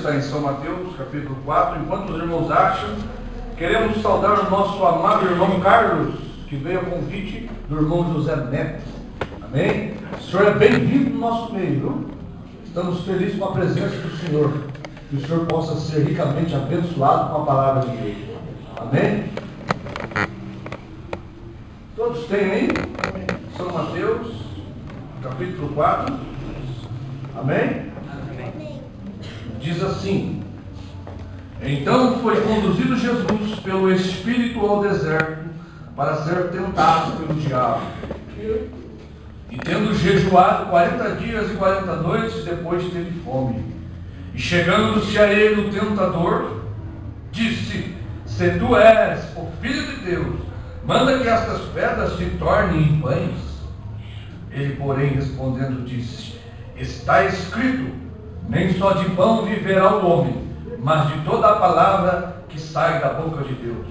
está em São Mateus, capítulo 4. Enquanto os irmãos acham, queremos saudar o nosso amado irmão Carlos, que veio a convite do irmão José Neto. Amém? O senhor é bem-vindo no nosso meio, viu? Estamos felizes com a presença do Senhor. Que o Senhor possa ser ricamente abençoado com a palavra de Deus. Amém? Todos têm aí? São Mateus, capítulo 4. Amém? Diz assim: então foi conduzido Jesus pelo Espírito ao deserto para ser tentado pelo diabo. E tendo jejuado 40 dias e 40 noites, depois teve fome. E chegando-se a ele o tentador, disse: se tu és o Filho de Deus, manda que estas pedras se tornem em pães. Ele, porém, respondendo, disse: está escrito, nem só de pão viverá o homem, mas de toda a palavra que sai da boca de Deus.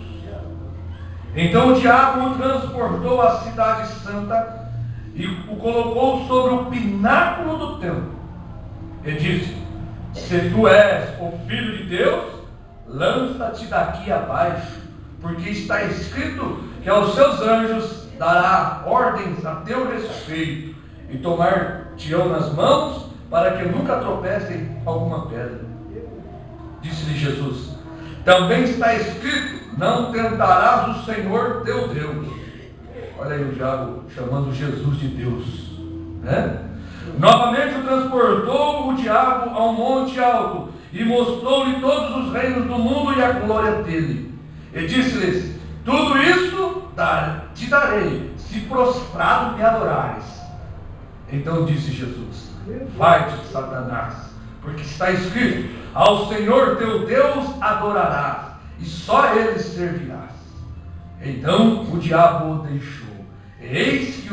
Então o diabo o transportou à cidade santa e o colocou sobre o pináculo do templo. E disse: se tu és o Filho de Deus, lança-te daqui abaixo, porque está escrito que aos seus anjos dará ordens a teu respeito, e tomar-te-ão nas mãos, para que nunca tropece em alguma pedra. Disse-lhe Jesus: também está escrito, não tentarás o Senhor teu Deus. Olha aí o diabo chamando Jesus de Deus, né? Novamente o transportou o diabo a um monte alto, e mostrou-lhe todos os reinos do mundo e a glória dele. E disse-lhes: tudo isso te darei, se prostrado me adorares. Então disse Jesus: vai-te, Satanás, porque está escrito, ao Senhor teu Deus adorarás, e só ele servirás. Então o diabo o deixou. Eis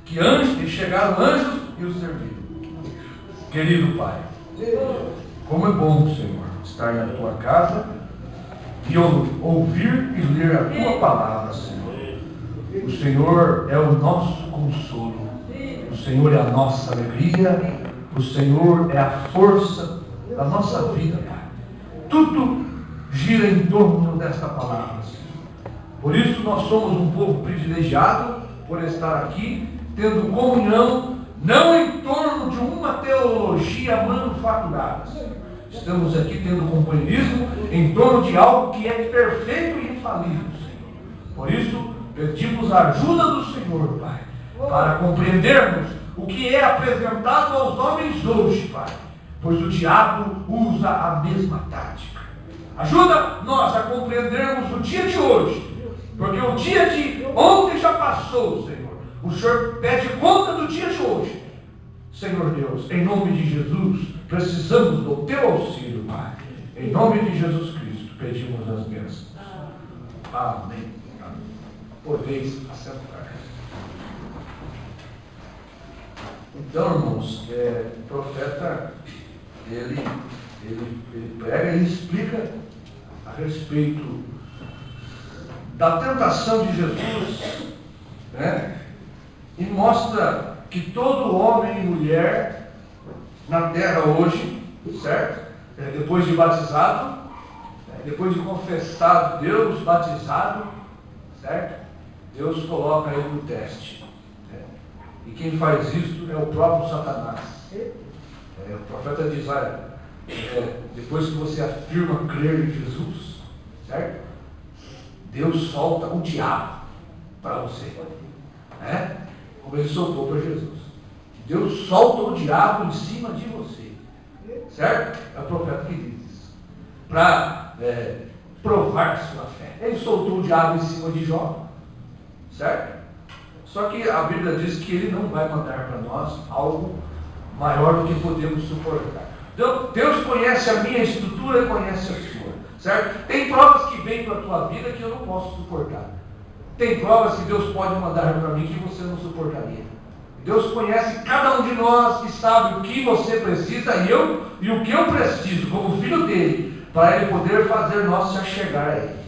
que chegaram anjos e o serviram. Querido Pai, como é bom, Senhor, estar na tua casa e ouvir e ler a tua palavra, Senhor. O Senhor é o nosso consolo. O Senhor é a nossa alegria. O Senhor é a força da nossa vida, Pai. Tudo gira em torno desta palavra, Senhor. Por isso nós somos um povo privilegiado por estar aqui, tendo comunhão, não em torno de uma teologia manufaturada. Estamos aqui tendo companheirismo em torno de algo que é perfeito e infalível, Senhor. Por isso, pedimos a ajuda do Senhor, Pai, para compreendermos o que é apresentado aos homens hoje, Pai, pois o diabo usa a mesma tática. Ajuda nós a compreendermos o dia de hoje, porque o dia de ontem já passou, Senhor. O Senhor pede conta do dia de hoje. Senhor Deus, em nome de Jesus, precisamos do teu auxílio, Pai. Em nome de Jesus Cristo, pedimos as bênçãos. Amém. Podeis assentar. Então, irmãos, o profeta, ele prega e explica a respeito da tentação de Jesus, né? E mostra que todo homem e mulher na terra hoje, certo? Depois de batizado, depois de confessado Deus, batizado, certo? Deus coloca ele no teste. E quem faz isso é o próprio Satanás. O profeta diz: olha, depois que você afirma crer em Jesus, certo? Deus solta o diabo para você, como ele soltou para Jesus. Deus solta o diabo em cima de você, certo? É o profeta que diz isso, para provar sua fé. Ele soltou o diabo em cima de Jó, certo? Só que a Bíblia diz que ele não vai mandar para nós algo maior do que podemos suportar. Deus conhece a minha estrutura e conhece a sua, certo? Tem provas que vêm para a tua vida que eu não posso suportar. Tem provas que Deus pode mandar para mim que você não suportaria. Deus conhece cada um de nós e sabe o que você precisa e o que eu preciso como filho dele, para ele poder fazer nós se achegar a ele,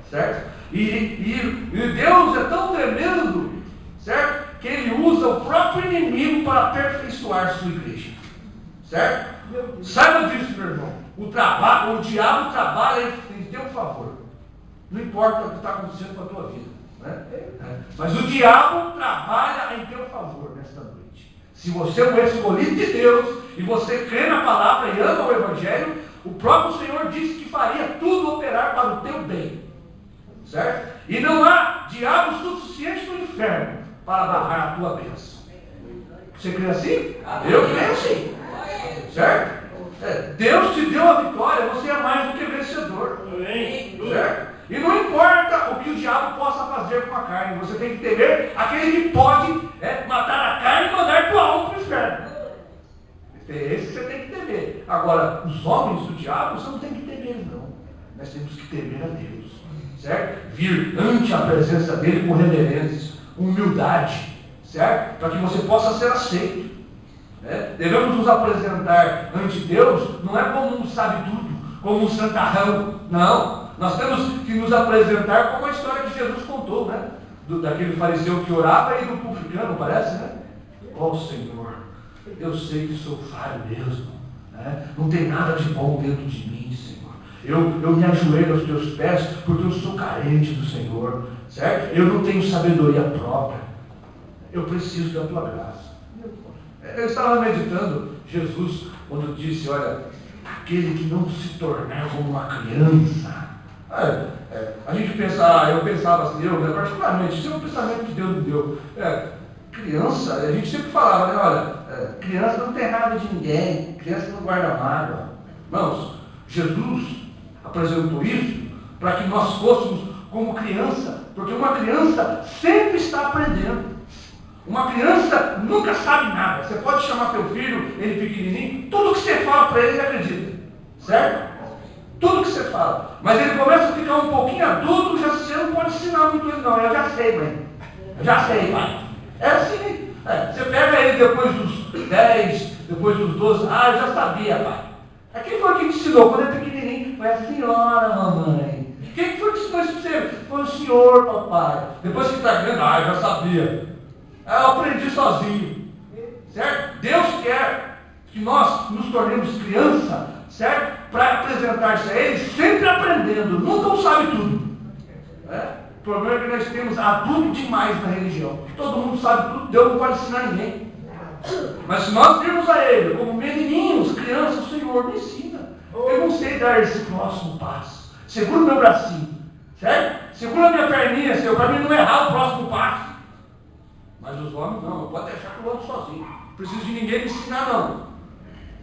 certo? E Deus é tão tremendo, certo? Que ele usa o próprio inimigo para aperfeiçoar sua igreja, certo? Saiba disso, meu irmão. o diabo trabalha em teu favor. Não importa o que está acontecendo com a tua vida. Né? Mas o diabo trabalha em teu favor nesta noite. Se você é um escolhido de Deus e você crê na palavra e ama o Evangelho, o próprio Senhor disse que faria tudo operar para o teu bem. Certo? E não há diabo suficiente no inferno para barrar a tua bênção. Você crê assim? Eu creio assim. Certo? Deus te deu a vitória, você é mais do que vencedor. Certo? E não importa o que o diabo possa fazer com a carne, você tem que temer aquele que pode matar a carne e mandar tua alma para o inferno. É esse que você tem que temer. Agora, os homens do diabo, você não tem que temer, não. Nós temos que temer a Deus. Certo? Vir ante a presença dele com reverência, humildade, certo? Para que você possa ser aceito. Devemos nos apresentar ante Deus, não é como um sabe-tudo, como um santarrão, não. Nós temos que nos apresentar como a história que Jesus contou, né? Daquele fariseu que orava e do publicano, parece, né? Senhor, eu sei que sou falho mesmo, né? Não tem nada de bom dentro de mim, Senhor. Eu me ajoelho aos teus pés porque eu sou carente do Senhor, certo? Eu não tenho sabedoria própria. Eu preciso da tua graça. Eu estava meditando Jesus quando disse, olha, aquele que não se tornar como uma criança. A gente pensa, eu pensava assim, particularmente, isso é um pensamento que Deus me deu. Criança, a gente sempre falava, né, olha, criança não tem raiva de ninguém, criança não guarda mágoa. Irmãos, Jesus apresentou isso para que nós fôssemos como criança, porque uma criança sempre está aprendendo. Uma criança nunca sabe nada. Você pode chamar teu filho, ele pequenininho, tudo que você fala para ele, ele acredita. Certo? Tudo que você fala. Mas ele começa a ficar um pouquinho adulto, você não pode ensinar muito ele, não. Eu já sei, mãe. Eu já sei, pai. É assim. Você pega ele depois dos 10, depois dos 12. Eu já sabia, pai. Quem foi que te ensinou? Quando é pequenininho, foi a senhora, mamãe. Quem foi que ensinou isso para você? Foi o senhor, papai. Depois que está grande, eu já sabia. Eu aprendi sozinho. Certo? Deus quer que nós nos tornemos criança, certo? Para apresentar-se a Ele sempre aprendendo. Nunca o sabe tudo. O problema é que nós temos adulto demais na religião. Todo mundo sabe tudo, Deus não pode ensinar ninguém. Mas se nós virmos a Ele como menininhos, crianças, o Senhor me ensina. Eu não sei dar esse próximo passo. Segura o meu bracinho. Certo? Segura a minha perninha, Senhor, para mim não errar o próximo passo. Mas os homens não pode deixar que o homem sozinho. Não precisa de ninguém me ensinar, não.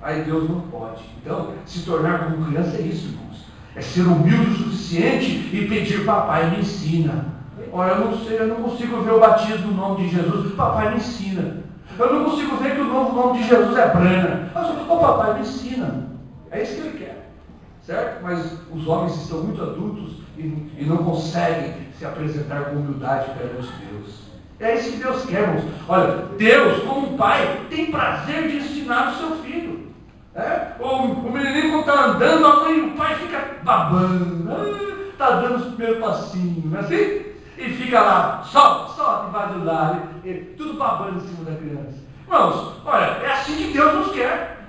Aí Deus não pode. Então, se tornar como criança é isso, irmãos. É ser humilde o suficiente e pedir, papai, me ensina. Olha, eu não sei, eu não consigo ver o batismo no nome de Jesus. Papai, me ensina. Eu não consigo ver que o novo nome de Jesus é Brana. Papai, me ensina. É isso que ele quer. Certo? Mas os homens estão muito adultos e não conseguem se apresentar com humildade perante Deus. É isso que Deus quer, irmãos. Olha, Deus, como um pai, tem prazer de ensinar o seu filho. O menininho quando está andando, a mãe e o pai fica babando. Está dando os primeiros passinhos, não é assim? E fica lá, solta, vai do lado, tudo babando em cima da criança. Irmãos, olha, é assim que Deus nos quer.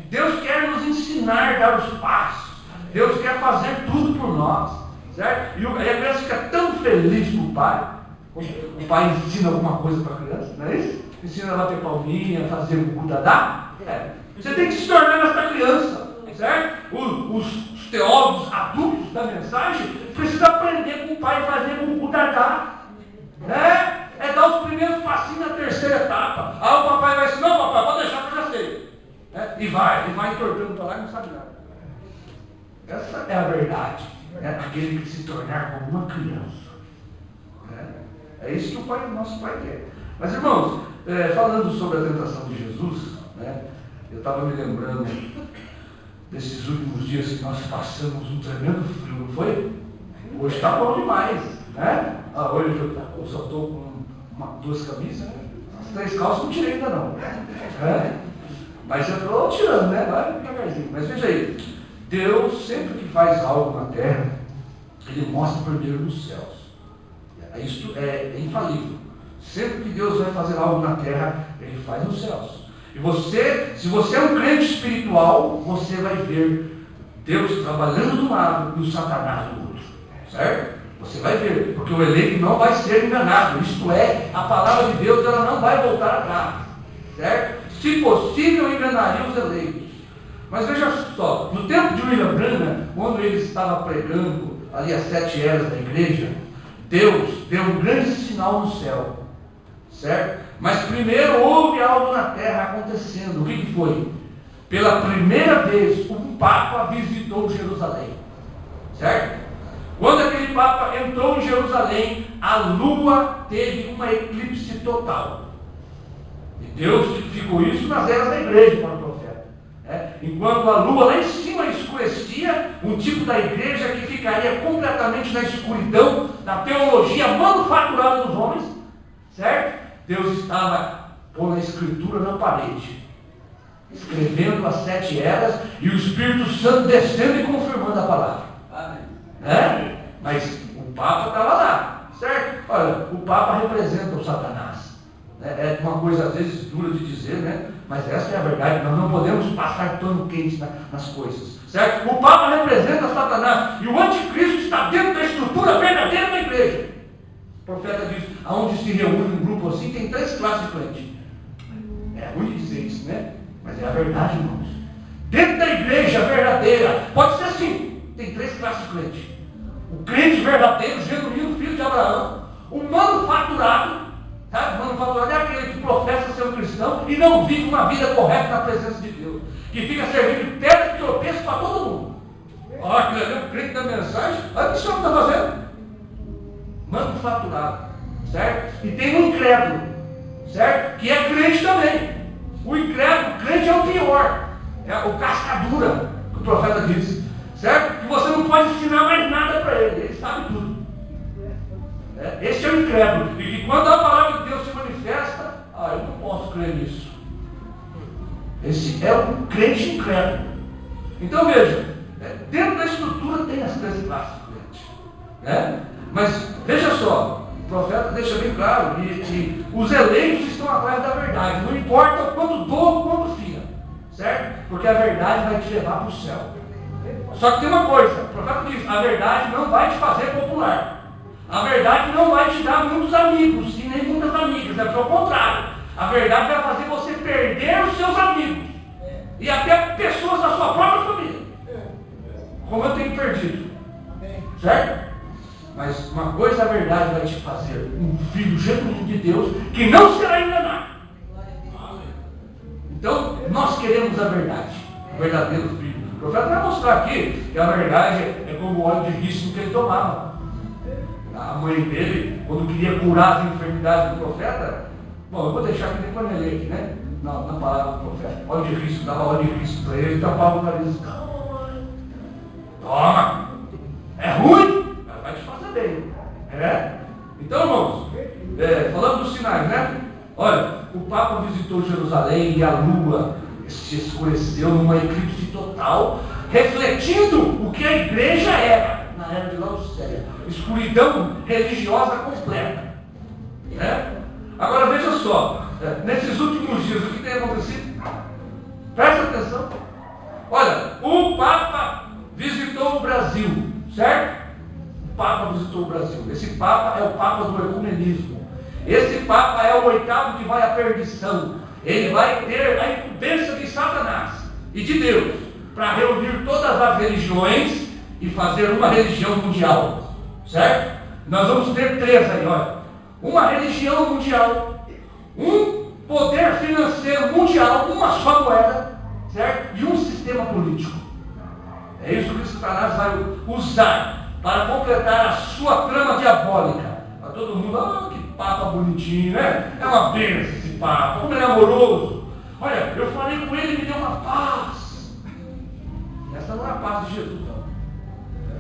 Deus quer nos ensinar a dar os passos. Deus quer fazer tudo por nós. Certo? E a criança fica tão feliz com o pai. O pai ensina alguma coisa para a criança, não é isso? Ensina ela a ter palminha, fazer o gudadá. Você tem que se tornar essa criança, certo? Os teólogos adultos da mensagem precisam aprender com o pai a fazer o gudadá. É dar os primeiros passinhos na terceira etapa. Aí o papai vai ensinar, não, papai, pode deixar que eu já sei. E vai entortando para lá e não sabe nada. Essa é a verdade. É aquele que se tornar como uma criança. É isso que o nosso pai quer. Mas, irmãos, falando sobre a tentação de Jesus, eu estava me lembrando desses últimos dias que nós passamos um tremendo frio, não foi? Hoje está bom demais, hoje eu só estou com 2 camisas, as 3 calças não tirei ainda não. Mas eu estou tirando, vai devagarzinho. Mas veja aí, Deus sempre que faz algo na terra, Ele mostra primeiro nos céus. Isso é infalível. Sempre que Deus vai fazer algo na terra, Ele faz nos céus. E se você é um crente espiritual, você vai ver Deus trabalhando de um lado e o Satanás do outro. Certo? Você vai ver, porque o eleito não vai ser enganado. Isto é, a palavra de Deus ela não vai voltar atrás. Certo? Se possível, enganaria os eleitos. Mas veja só, no tempo de William Branham, quando ele estava pregando ali as 7 eras da igreja, Deus deu um grande sinal no céu. Certo? Mas primeiro houve algo na terra acontecendo. O que foi? Pela primeira vez, um Papa visitou Jerusalém. Certo? Quando aquele Papa entrou em Jerusalém, a lua teve uma eclipse total. E Deus tipificou isso nas eras da igreja para o profeta. Enquanto a lua lá em cima escurecia, um tipo da igreja que ficaria completamente na escuridão, na teologia manufaturada dos homens, certo? Deus estava pondo a escritura na parede, escrevendo as 7 eras e o Espírito Santo descendo e confirmando a palavra. Amém. Mas o Papa estava lá, certo? Olha, o Papa representa o Satanás. É uma coisa às vezes dura de dizer, né? Mas essa é a verdade. Nós não podemos passar pano quente nas coisas, certo? O Papa representa Satanás e o anticristo está dentro da estrutura verdadeira da igreja. O profeta diz: aonde se reúne um grupo assim, tem 3 classes de crente. É ruim dizer isso, né? Mas é a verdade, irmãos. Dentro da igreja verdadeira, pode ser assim, tem 3 classes de crente. O crente verdadeiro, genuíno, filho de Abraão. O manufaturado, sabe? O manufaturado é aquele que professa ser um cristão e não vive uma vida correta na presença de Deus. Que fica servindo de pedra de tropeço para todo mundo. Olha, aquele ali é o crente da mensagem. Olha o que o senhor está fazendo. Manufaturado, certo? E tem um incrédulo, certo? Que é crente também. O incrédulo, o crente é o pior. É o cascadura, que o profeta disse. Certo? Que você não pode ensinar mais nada para ele sabe tudo. Esse é o incrédulo. E que quando a palavra de Deus se manifesta, eu não posso crer nisso. Esse é o crente incrédulo. Então veja, dentro da estrutura tem as 3 classes de crente. Mas veja só, o profeta deixa bem claro que os eleitos estão atrás da verdade. Não importa quanto dor ou quanto fia. Certo? Porque a verdade vai te levar para o céu. Só que tem uma coisa, o profeta diz: a verdade não vai te fazer popular. A verdade não vai te dar muitos amigos e nem muitas amigas. É pelo contrário. A verdade vai fazer você perder os seus amigos. E até pessoas da sua própria família. Como eu tenho perdido. Certo? Mas uma coisa a verdade vai te fazer: um filho genuíno de Deus que não será enganado. Então, nós queremos a verdade. O verdadeiro filho. O profeta vai mostrar aqui que a verdade é como o óleo de rícino que ele tomava. A mãe dele, quando queria curar as enfermidades do profeta, bom, eu vou deixar aqui depois ele ler aqui, né? Na palavra do profeta. Óleo de rícino, dava óleo de rícino para ele, tampava o nariz. Toma! É ruim, mas vai te fazer bem. Então, irmãos, falando dos sinais, né? Olha, o Papa visitou Jerusalém e a lua se escureceu numa eclipse total, refletindo o que a igreja era na era de Laodiceia. Escuridão religiosa completa. Agora veja só, nesses últimos dias, o que tem acontecido? Presta atenção. Olha, o Papa visitou o Brasil, certo? O Papa visitou o Brasil. Esse Papa é o Papa do ecumenismo. Esse Papa é o 8º que vai à perdição. Ele vai ter a incumbência de Satanás e de Deus para reunir todas as religiões e fazer uma religião mundial. Certo? Nós vamos ter 3 aí, olha. Uma religião mundial, um poder financeiro mundial, uma só moeda, certo? E um sistema político. É isso que Satanás vai usar para completar a sua trama diabólica. Para todo mundo, que Papa bonitinho, né? É uma bênção esse Papa, como ele é amoroso. Olha, eu falei com ele e me deu uma paz. Essa não é a paz de Jesus, não.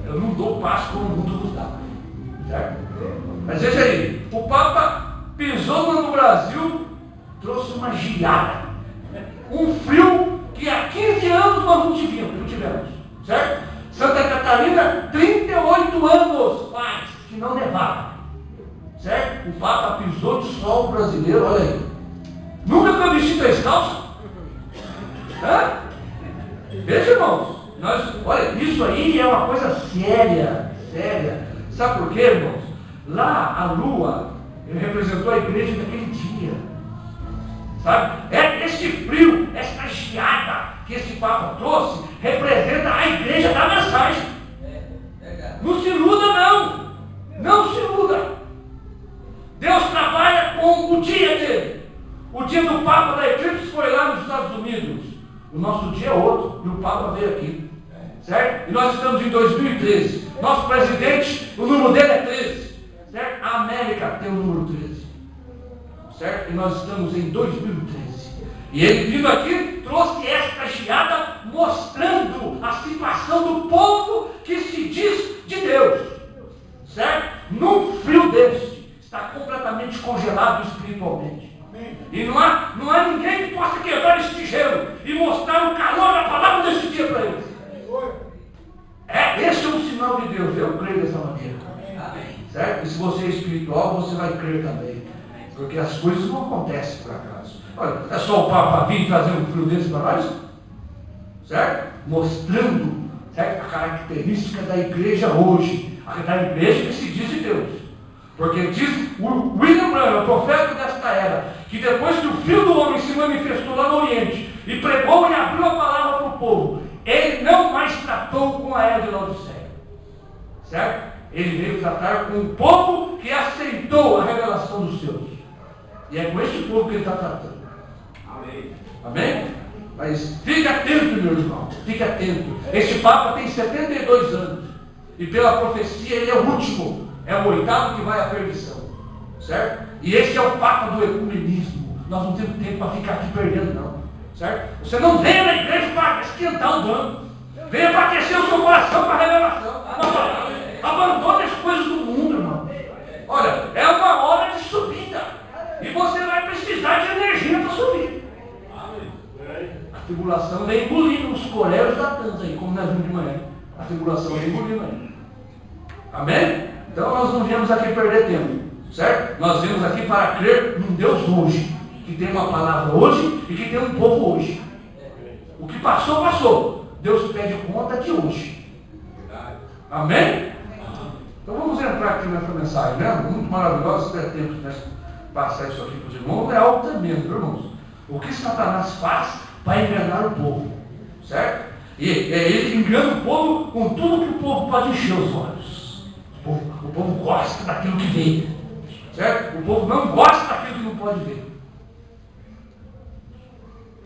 Eu não dou paz como o mundo nos dá. Certo? Mas veja aí, o Papa pisou no Brasil, trouxe uma geada. Um frio que há 15 anos nós não tivemos. Certo? Santa Catarina, 38 anos faz que não nevava. Certo? O Papa pisou de sol brasileiro, olha aí. Nunca foi vestido descalço? Veja, irmãos, Olha, isso aí é uma coisa séria, séria. Sabe por quê, irmãos? Lá a lua representou a igreja daquele dia. Sabe? É esse frio, essa geada que esse Papa trouxe, representa a igreja da mensagem. Não se iluda, não. Não se iluda. Deus trabalha com o dia dele. O dia do Papa da Eclipse foi lá nos Estados Unidos. O nosso dia é outro. E o Papa veio aqui. Certo? E nós estamos em 2013. Nosso presidente, o número dele é 13. Certo? A América tem o número 13. Certo? E nós estamos em 2013. E ele vindo aqui trouxe esta geada mostrando a situação do povo que se diz de Deus. Certo? Num frio deste, está completamente congelado espiritualmente. E não há ninguém que possa quebrar este gelo e mostrar o calor da palavra desse dia para eles. Esse é um sinal de Deus, eu creio dessa maneira. Certo? E se você é espiritual, você vai crer também. Porque as coisas não acontecem por acaso. Olha, é só o Papa vir trazer um frio desse para nós? Certo? Mostrando, certo, a característica da igreja hoje. Da igreja que se diz de Deus. Porque diz o William Branham, o profeta desta era, que depois que o Filho do Homem se manifestou lá no Oriente e pregou e abriu a palavra para o povo, ele não mais tratou com a era de Laodiceia. Certo? Ele veio tratar com o povo que aceitou a revelação dos seus. E é com esse povo que ele está tratando. Amém? Amém? Mas fique atento, meu irmão. Fique atento. Este Papa tem 72 anos. E pela profecia ele é o último. É o oitavo que vai à perdição. Certo? E esse é o Papa do ecumenismo. Nós não temos tempo para ficar aqui perdendo, não. Certo? Você não venha na igreja para esquentar o banco. Venha para aquecer o seu coração para a revelação. Abandone as coisas do mundo, irmão. Olha, é uma hora de subida. E você vai precisar de energia para subir. A tribulação vem engolindo os coréus da dança aí, como nós vimos de manhã. A tribulação vem engolindo aí. Amém? Então nós não viemos aqui perder tempo. Certo? Nós viemos aqui para crer num Deus hoje. Que tem uma palavra hoje e que tem um povo hoje. O que passou, passou. Deus pede conta de hoje. Amém? Então vamos entrar aqui nessa mensagem, né? Muito maravilhosa, se der tempo de passar isso aqui para os irmãos, é algo tremendo, irmãos. O que Satanás faz para enganar o povo, certo? E ele engana o povo com tudo que o povo pode encher os olhos. O povo gosta daquilo que vê, certo? O povo não gosta daquilo que não pode ver.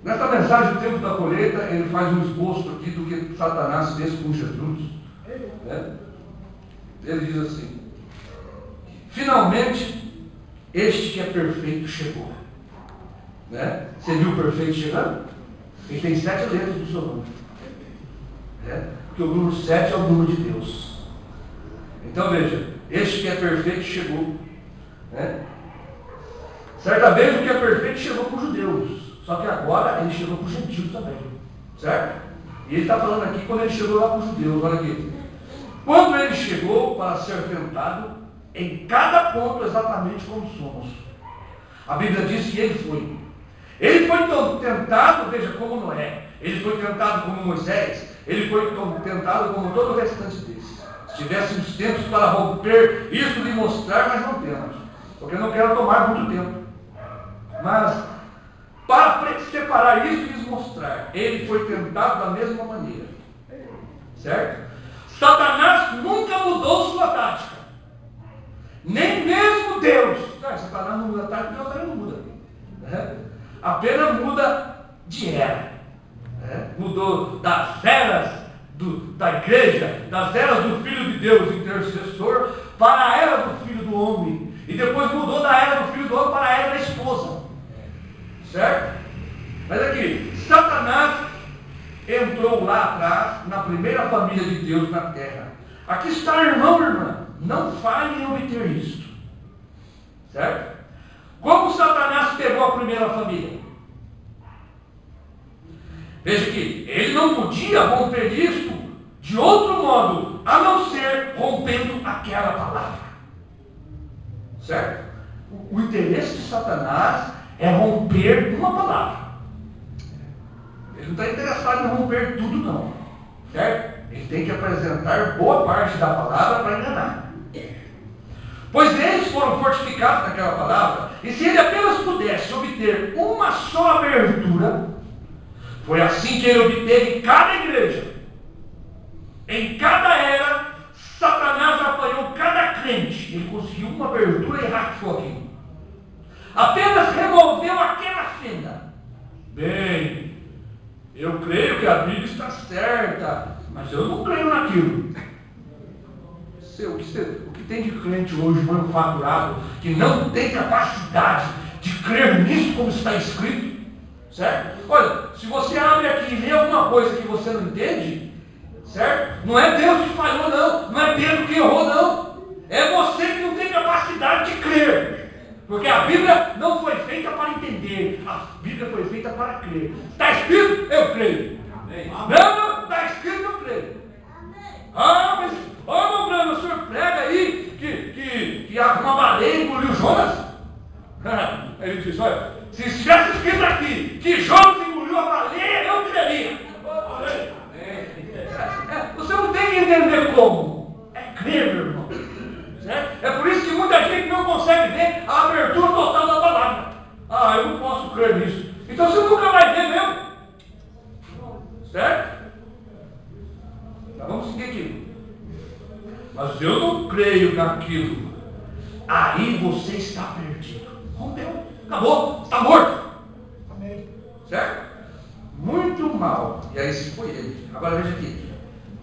Nessa mensagem, o tempo da colheita, ele faz um esboço aqui do que Satanás fez com Jesus, né? Ele diz assim: finalmente, este que é perfeito chegou. Né? Você viu o perfeito chegando? Ele tem 7 letras do seu nome. Né? Porque o número 7 é o número de Deus. Então veja, este que é perfeito chegou. Né? Certa vez o que é perfeito chegou para os judeus. Só que agora ele chegou para os gentios também. Certo? E ele está falando aqui quando ele chegou lá para os judeus. Olha aqui. Quando ele chegou para ser tentado, em cada ponto exatamente como somos. A Bíblia diz que ele foi. Ele foi tentado, veja, como Noé. Ele foi tentado como Moisés. Ele foi tentado como todo o restante desses. Se tivéssemos tempos para romper isso e mostrar, mas não temos. Porque eu não quero tomar muito tempo. Mas, para separar isso e lhes mostrar, ele foi tentado da mesma maneira. Certo? Satanás nunca mudou sua tática. Nem mesmo Deus. Satanás não muda a tática, Deus também não muda. Né? Apenas muda de era. Né? Mudou das eras da igreja, das eras do Filho de Deus, intercessor, para a era do Filho do Homem. E depois mudou da era do Filho do Homem para a era da esposa. Certo? Mas aqui, Satanás entrou lá atrás, na primeira família de Deus na terra. Aqui está, irmão e irmã. Não falhe em obter isto. Certo? Como Satanás pegou a primeira família? Veja que ele não podia romper isto de outro modo, a não ser rompendo aquela palavra. Certo? O interesse de Satanás é romper uma palavra. Ele não está interessado em romper tudo, não. certo? Ele tem que apresentar boa parte da palavra para enganar. Pois eles foram fortificados naquela palavra, e se ele apenas pudesse obter uma só abertura, foi assim que ele obteve em cada igreja. Em cada era, Satanás apanhou cada crente. Ele conseguiu uma abertura e rachou aqui. Apenas removeu aquela fenda. Bem, eu creio que a Bíblia está certa, mas eu não creio naquilo. O que tem de crente hoje manufaturado, que não tem capacidade de crer nisso como está escrito, certo? Olha, se você abre aqui e lê alguma coisa que você não entende, certo? Não é Deus que falhou, não. Não é Pedro que errou, não. É você que não tem capacidade de crer. Porque a Bíblia não foi feita para entender. A Bíblia foi feita para crer. Está escrito? Eu creio. Não, está escrito, eu creio. Ah, mas, meu Bruno, o senhor prega aí que uma baleia engoliu Jonas? Ele diz, olha, se estivesse escrito aqui que Jonas engoliu a baleia, eu creria. Você não tem que entender como. É crer, meu irmão. Certo? É por isso que muita gente não consegue ver a abertura total da palavra. Ah, eu não posso crer nisso. Então você nunca vai ver mesmo. Certo? Então vamos seguir aqui. Mas eu não creio naquilo. Aí você está perdido. Rompeu. Acabou. Está morto. Amém. Certo? Muito mal. E aí se foi ele. Agora veja aqui.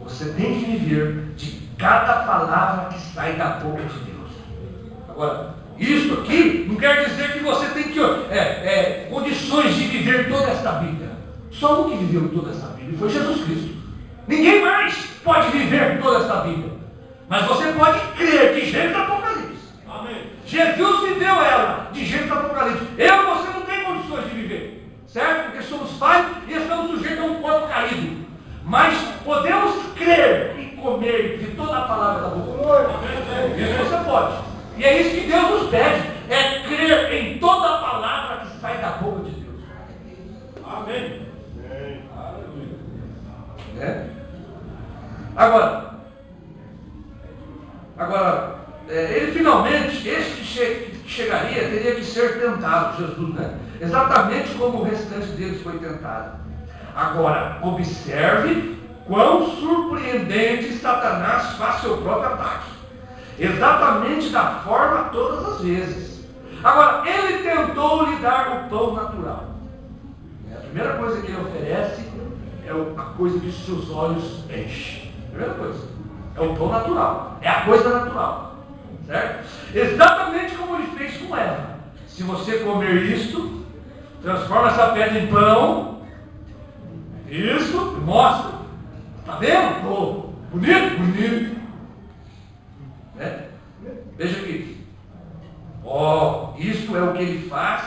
Você tem que viver de cada palavra que sai da boca de Deus. Agora, isso aqui não quer dizer que você tem que condições de viver toda essa Bíblia. Só um que viveu toda essa Bíblia foi Jesus Cristo. Ninguém mais pode viver toda essa Bíblia. Mas você pode crer de Gênesis a Apocalipse. Amém. Jesus viveu ela de Gênesis a Apocalipse. Eu e você não tem condições de viver. Certo? Porque somos falhos e estamos sujeitos a um corpo caído. Mas podemos crer e comer de toda a palavra da boca. Isso você pode. E é isso que Deus nos pede. É crer em toda a palavra que sai da boca de Deus. Amém. Agora, ele finalmente, este que chegaria, teria que ser tentado, Jesus, né? Exatamente como o restante deles foi tentado. Agora, observe quão surpreendente Satanás faz seu próprio ataque. Exatamente da forma todas as vezes. Agora, ele tentou lhe dar o pão natural. A primeira coisa que ele oferece é a coisa que os seus olhos enchem. Primeira coisa. É o pão natural. É a coisa natural. Certo? Exatamente como ele fez com Eva. Se você comer isto, transforma essa pedra em pão. Isso, mostra. Está vendo? Oh, bonito? Bonito. Né? Veja aqui. Isto é o que ele faz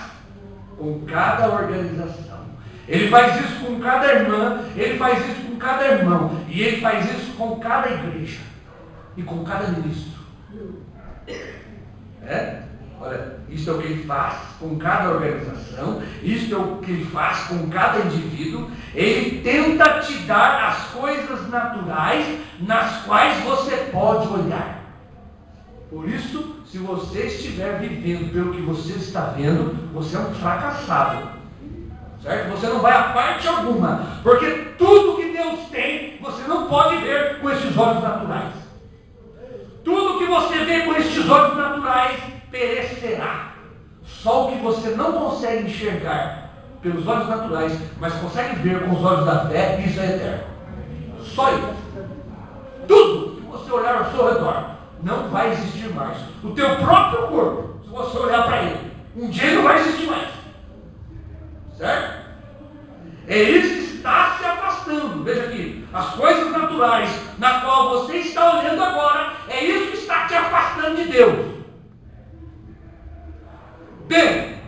com cada organização. Ele faz isso com cada irmã, ele faz isso com cada irmão, e ele faz isso com cada igreja e com cada ministro. Olha, isso é o que ele faz com cada organização, isso é o que ele faz com cada indivíduo. Ele tenta te dar as coisas naturais nas quais você pode olhar. Por isso, se você estiver vivendo pelo que você está vendo, você é um fracassado. Certo? Você não vai a parte alguma, porque tudo que Deus tem, você não pode ver com esses olhos naturais. Tudo que você vê com esses olhos naturais perecerá. Só o que você não consegue enxergar pelos olhos naturais, mas consegue ver com os olhos da fé, isso é eterno. Só isso. Tudo que você olhar ao seu redor não vai existir mais. O teu próprio corpo, se você olhar para ele, um dia ele não vai existir mais. Certo? É isso que está se afastando. Veja aqui, as coisas naturais na qual você está olhando agora, é isso que está te afastando de Deus. Bem,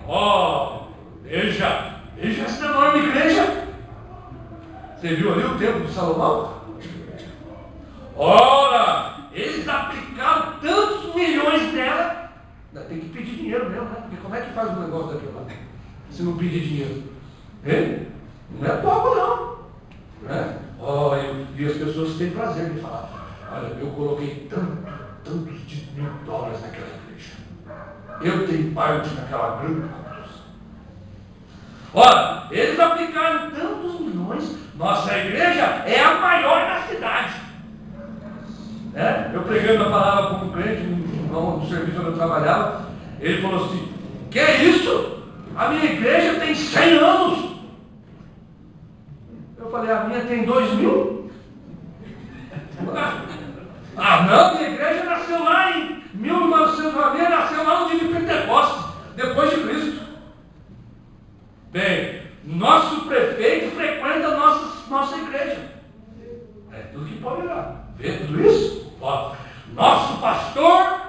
veja essa enorme igreja. Você viu ali o templo de Salomão? Ora, eles aplicaram tantos milhões nela. Tem que pedir dinheiro mesmo, né? Porque como é que faz um negócio daquilo lá? Se não pedir dinheiro. Não é pouco não. E as pessoas têm prazer de falar: olha, eu coloquei tantos de $1.000 naquela igreja. Eu tenho parte naquela grande congregação. Olha, eles aplicaram tantos milhões. Nossa igreja é a maior da cidade. Eu pregando a palavra com um crente, um irmão do serviço onde eu trabalhava, ele falou assim: que é isso? A minha igreja tem 100 anos. Eu falei: a minha tem 2.000. Ah, não, minha igreja nasceu lá em 1990, nasceu lá no dia de Pentecostes, depois de Cristo. Bem, nosso prefeito frequenta nossa igreja. É tudo que pode olhar. Vê tudo isso? Ó, nosso pastor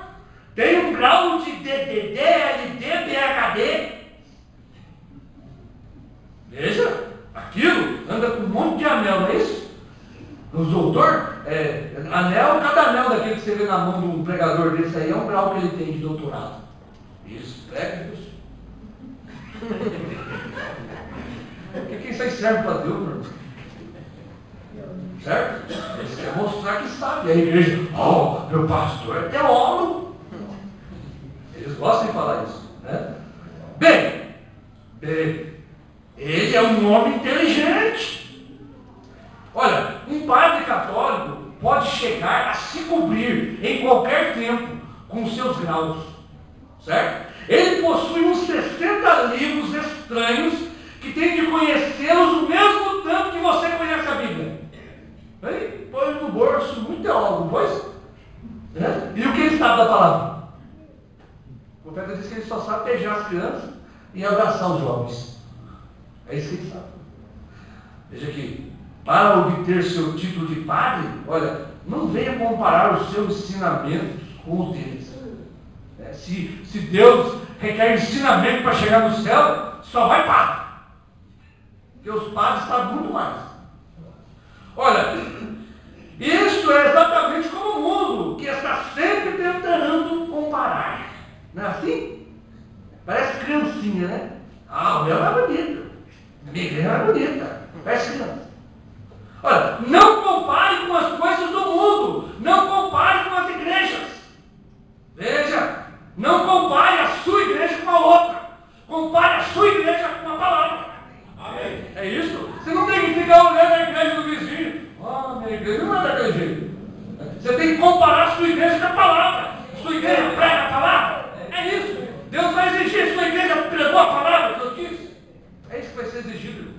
tem um grau de DDD, LD, BHD. Veja, aquilo anda com um monte de anel, não é isso? Os doutores, anel, cada anel daquele que você vê na mão de um pregador desse aí é um grau que ele tem de doutorado. Isso, prega isso. Porque isso aí serve para Deus, meu irmão. Certo? Eles querem mostrar que sabe. E a igreja: oh, meu pastor é teólogo. Eles gostam de falar isso, né? Bem, ele é um homem inteligente. Olha, um padre católico pode chegar a se cobrir em qualquer tempo com seus graus, certo? Ele possui uns 60 livros estranhos que tem de conhecê-los o mesmo tanto que você conhece a Bíblia. Aí, põe no bolso, muito teólogo, pois? E o que ele sabe da palavra? O profeta diz que ele só sabe beijar as crianças e abraçar os jovens. É isso que ele sabe. Veja aqui, para obter seu título de padre, olha, não venha comparar os seus ensinamentos com os deles. Se Deus requer ensinamento para chegar no céu, só vai padre. Porque os padres sabem muito mais. Olha, isso é exatamente como o mundo, que está sempre tentando comparar. Não é assim? Parece criancinha, né? Ah, o meu é bonito. A minha igreja é bonita. Parece criança. Olha, não compare com as coisas do mundo. Não compare com as igrejas. Veja, não compare a sua igreja com a outra. Compare a sua igreja com a palavra. Amém. É isso? Você não tem que ficar olhando a igreja do vizinho. Ah, minha igreja não é daquele jeito. Você tem que comparar a sua igreja com a palavra. Sua igreja prega a palavra. É isso. Deus vai exigir. Sua igreja pregou a palavra, Deus disse. É isso que vai ser exigido.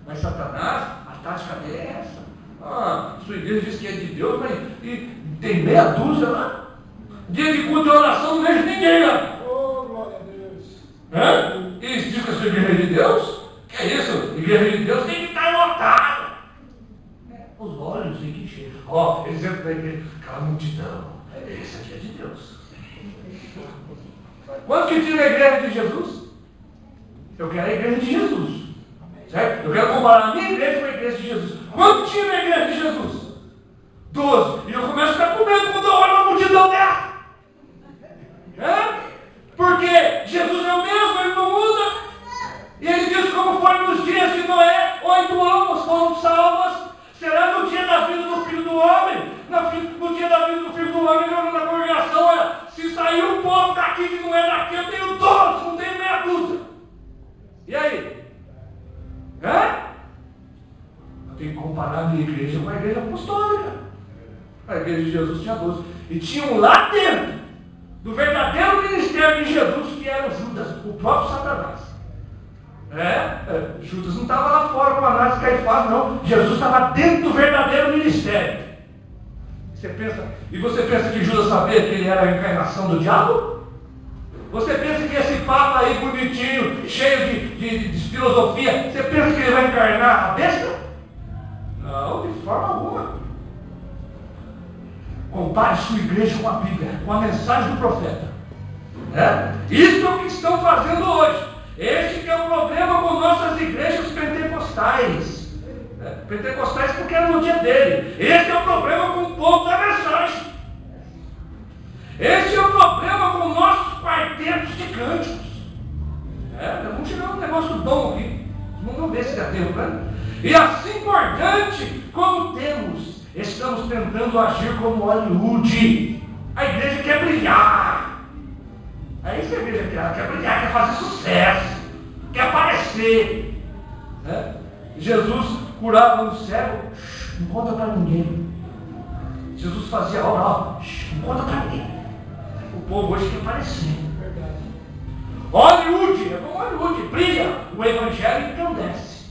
Mas Satanás, a tática dele é essa. Ah, sua igreja diz que é de Deus, mas tem meia dúzia lá. Dia de culto e oração, não vejo ninguém lá. Oh, glória a Deus. E diz que a sua igreja é de Deus? Que é isso? Igreja de Deus tem que estar lotada. Os olhos tem que encher. Ó, eles entram na igreja, aquela multidão. Esse aqui é de Deus. Quanto que tinha na igreja de Jesus? Eu quero a igreja de Jesus. Certo? Eu quero comparar a minha igreja com a igreja de Jesus. Quanto tinha na igreja de Jesus? 12. E eu começo a ficar com medo quando eu olho a multidão dela. Porque Jesus é o mesmo, ele não muda. E ele diz: como foi nos dias de Noé, 8 almas foram salvas. Será no dia da vida do Filho do Homem. No dia da vida do Filho do Homem, ele olha na congregação: olha, se sair um povo daqui que não é daqui, eu tenho 12, não tenho meia dúzia. E aí? Eu tenho que comparar a minha igreja com a igreja apostólica. A igreja de Jesus tinha 12. E tinha um lá dentro do verdadeiro ministério de Jesus, que era o Judas, o próprio Satanás. Judas não estava lá fora com Anás e Caifás, não. Jesus estava dentro do verdadeiro ministério. Você pensa que Judas sabia que ele era a encarnação do diabo? Você pensa que esse papa aí bonitinho, cheio de filosofia, você pensa que ele vai encarnar a besta? Não, de forma alguma. Compare sua igreja com a Bíblia, com a mensagem do profeta. Isso é o que estão fazendo hoje. Este que é o problema com nossas igrejas pentecostais. Pentecostais porque era no dia dele. Esse é o problema com o povo da mensagem. Esse é o problema com nossos quartetos de cânticos. Vamos tirar um negócio bom aqui. Vamos ver se dá tempo, né? E assim por diante, como temos estamos tentando agir como Hollywood. A igreja quer brilhar. É isso que a igreja quer brilhar, quer fazer sucesso, quer aparecer. Né? Jesus curava um cego, não conta para ninguém. Jesus fazia obra, não conta para ninguém. O povo hoje quer aparecer. Hollywood, é como Hollywood, brilha, o evangelho encandece.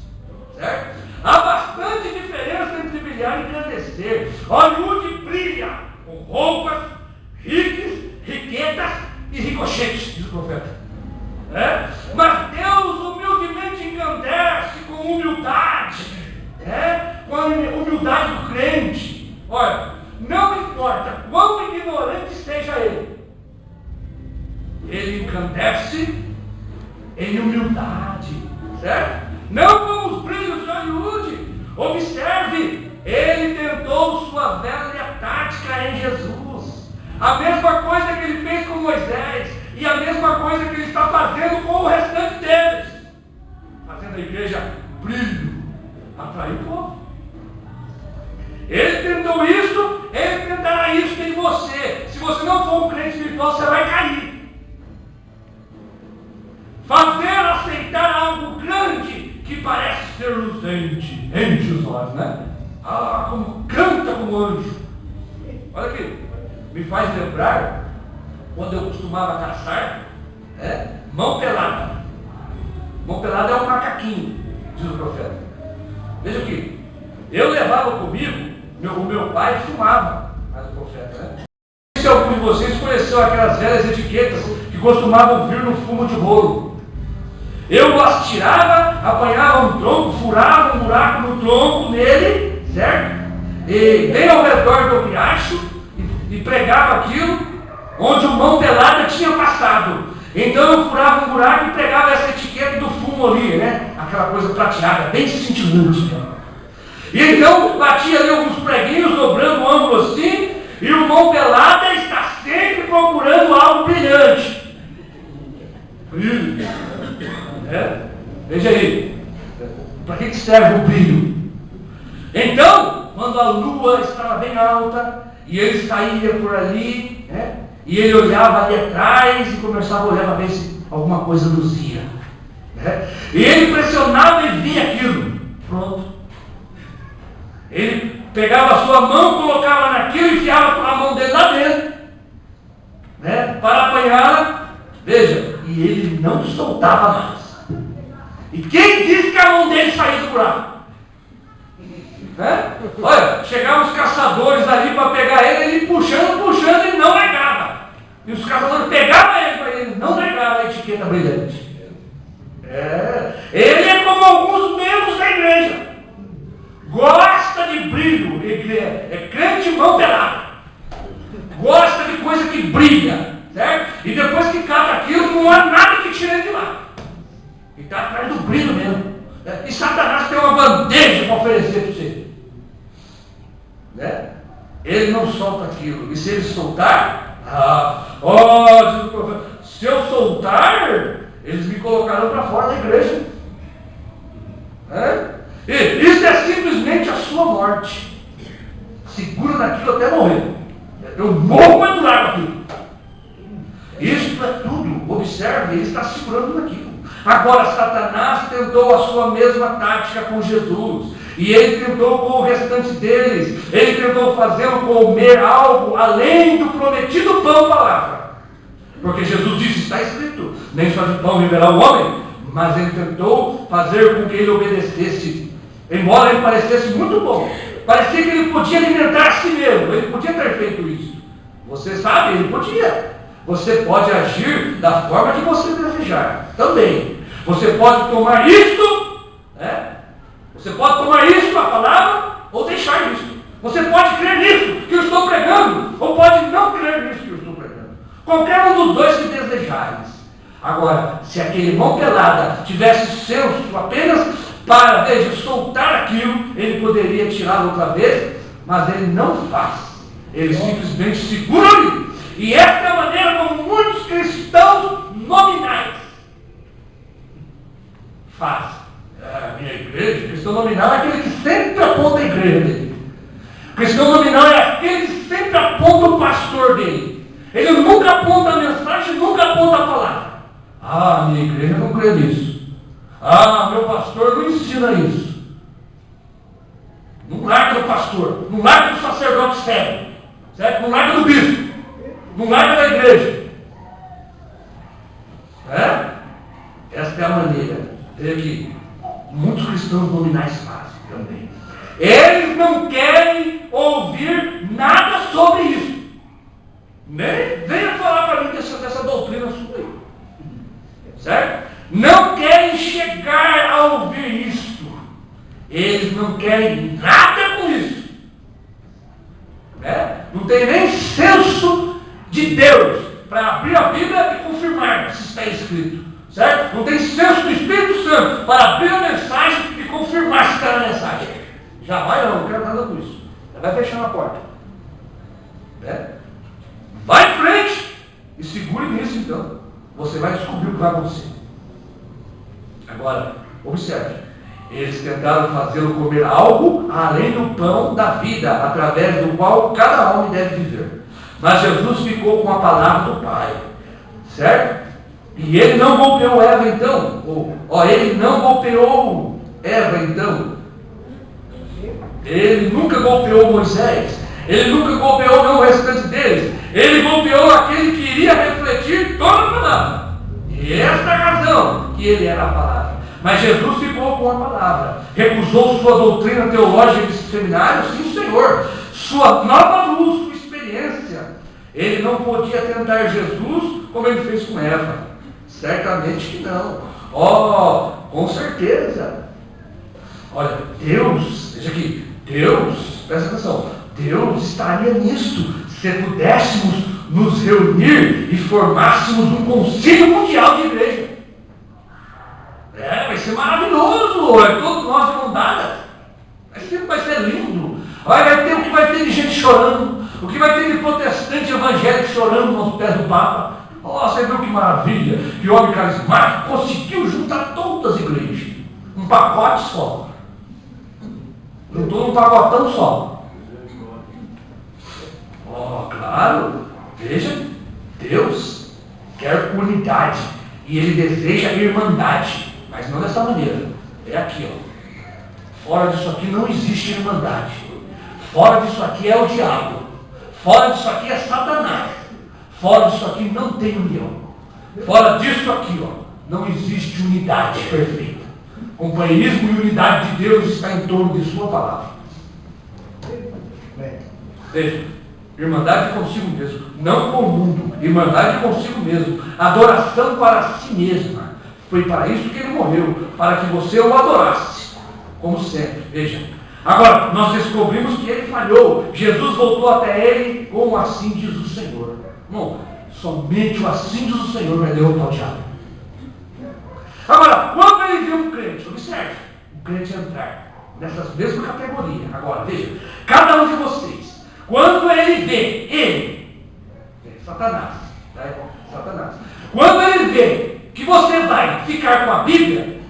Certo? Há bastante diferença entre brilhar e engrandecer. Hollywood brilha com roupas, riquezas e ricochetes, diz o profeta. Mas Deus humildemente engandece com humildade, com a humildade do crente. Olha, não importa quão ignorante seja ele engandece em humildade, certo? Não como os brilhos de Hollywood. Observe, ele tentou sua velha tática em Jesus. A mesma coisa que ele fez com Moisés e a mesma coisa que ele está fazendo com o restante deles. Fazendo a igreja brilho, atrair o povo. Ele tentou isso, ele tentará isso em você. Se você não for um crente espiritual, você vai cair. Fazer aceitar algo grande que parece ser luzente, enche os olhos, né? Como canta como anjo. Olha aqui, me faz lembrar quando eu costumava caçar, mão pelada. Mão pelada é um macaquinho, diz o profeta. Veja aqui, eu levava comigo, o meu pai fumava, mas o profeta, né? Se algum de vocês conheceu aquelas velhas etiquetas que costumavam vir no fumo de rolo. Eu as tirava, apanhava um tronco, furava um buraco no tronco nele, certo? E bem ao redor do riacho, e pregava aquilo onde o mão pelada tinha passado. Então eu furava um buraco e pegava essa etiqueta do fumo ali, né? Aquela coisa prateada, bem cintilante. E então batia ali alguns preguinhos, dobrando o ângulo assim, e o mão pelada está sempre procurando algo brilhante. Brilho. Veja aí, para que serve o brilho? Então, quando a lua estava bem alta, e ele saía por ali, e ele olhava ali atrás e começava a olhar para ver se alguma coisa luzia. E ele pressionava e via aquilo. Pronto. Ele pegava a sua mão, colocava naquilo e enfiava a mão dele lá dentro, para apanhá-la. Veja, e ele não soltava mais. E quem disse que a mão dele saía do buraco? Olha, chegavam os caçadores ali para pegar ele puxando e não negava. E os caçadores pegavam ele para ele não negava a etiqueta brilhante. Ele é como alguns membros da igreja. Gosta de brilho, é crente mão pelada. Gosta de coisa que brilha, certo? E depois que cata aquilo, não há nada que tire ele de lá. E está atrás do brilho mesmo. E Satanás tem uma bandeja para oferecer para você. Ele não solta aquilo. E se ele soltar, diz o profeta, se eu soltar, eles me colocarão para fora da igreja. E isso é simplesmente a sua morte. Segura naquilo até morrer. Eu morro para durar aquilo. Isso é tudo. Observe, ele está segurando naquilo. Agora, Satanás tentou a sua mesma tática com Jesus. E ele tentou com o restante deles. Ele tentou fazê-lo comer algo além do prometido pão palavra. Porque Jesus disse, está escrito, nem só de pão viverá o homem. Mas ele tentou fazer com que ele obedecesse. Embora ele parecesse muito bom. Parecia que ele podia alimentar a si mesmo. Ele podia ter feito isso. Você sabe, ele podia. Você pode agir da forma que você desejar. Também. Você pode tomar isto, Você pode tomar isto, a palavra, ou deixar isto. Você pode crer nisso que eu estou pregando, ou pode não crer nisso que eu estou pregando. Qualquer um dos dois que desejares. Agora, se aquele mão pelada tivesse senso apenas para, soltar aquilo, ele poderia tirá-lo outra vez, mas ele não faz. Ele simplesmente segura ali. E essa é a maneira como muitos cristãos nominais fazem. A minha igreja, cristão nominal é aquele que sempre aponta a igreja dele. Cristão nominal é aquele que sempre aponta o pastor dele. Ele nunca aponta a mensagem, nunca aponta a palavra. Ah, minha igreja não crê nisso. Ah, meu pastor não ensina isso. Não larga do pastor, não larga do sacerdote sério, certo? Não larga do bispo, não larga da igreja. Esta é a maneira que muitos cristãos nominais fazem também. Eles não querem ouvir nada sobre isso. Nem venha falar para mim dessa doutrina sua aí. Certo? Não querem chegar a ouvir isto. Eles não querem nada com isso. Não tem nem senso de Deus para abrir a Bíblia e confirmar se está escrito. Certo? Não tem senso do Espírito Santo para abrir a mensagem e confirmar se está na mensagem. Já vai não quero nada com isso. Já vai fechando a porta. Vai em frente e segure nisso então. Você vai descobrir o que vai acontecer. Agora, observe. Eles tentaram fazê-lo comer algo além do pão da vida, através do qual cada homem deve viver. Mas Jesus ficou com a palavra do Pai. Certo? E ele não golpeou Eva então. Ele não golpeou Eva então. Ele nunca golpeou Moisés. Ele nunca golpeou não o restante deles. Ele golpeou aquele que iria refletir toda a palavra. E esta é a razão que ele era a palavra. Mas Jesus ficou com a palavra. Recusou sua doutrina teológica de seminário, sim, Senhor. Sua nova luz, sua experiência. Ele não podia tentar Jesus como ele fez com Eva. Certamente que não. Com certeza. Olha, Deus, veja aqui, Deus, presta atenção, Deus estaria nisto, se pudéssemos nos reunir e formássemos um concílio mundial de igreja. Vai ser maravilhoso, todos nós de mão dada. Vai ser lindo. Vai ter o que vai ter de gente chorando, o que vai ter de protestante evangélico chorando nos pés do Papa. Você viu que maravilha, que o homem carismático conseguiu juntar todas as igrejas, um pacote só. Juntou num pacotão só. Claro, veja, Deus quer unidade e Ele deseja irmandade, mas não dessa maneira. É aqui, Fora disso aqui não existe irmandade. Fora disso aqui é o diabo. Fora disso aqui é Satanás. Fora disso aqui não tem união. Fora disso aqui, não existe unidade perfeita. Companheirismo e unidade de Deus está em torno de sua palavra. Veja, irmandade consigo mesmo, não com o mundo, irmandade consigo mesmo, adoração para si mesma. Foi para isso que ele morreu, para que você o adorasse, como sempre. Veja, agora nós descobrimos que ele falhou. Jesus voltou até ele, como assim diz o Senhor. Não, somente o assim diz o Senhor vai derrotar o diabo. Agora, quando ele viu um crente, observe, um crente entrar nessas mesmas categorias. Agora, veja, cada um de vocês, quando ele vê Satanás, Satanás, quando ele vê que você vai ficar com a Bíblia,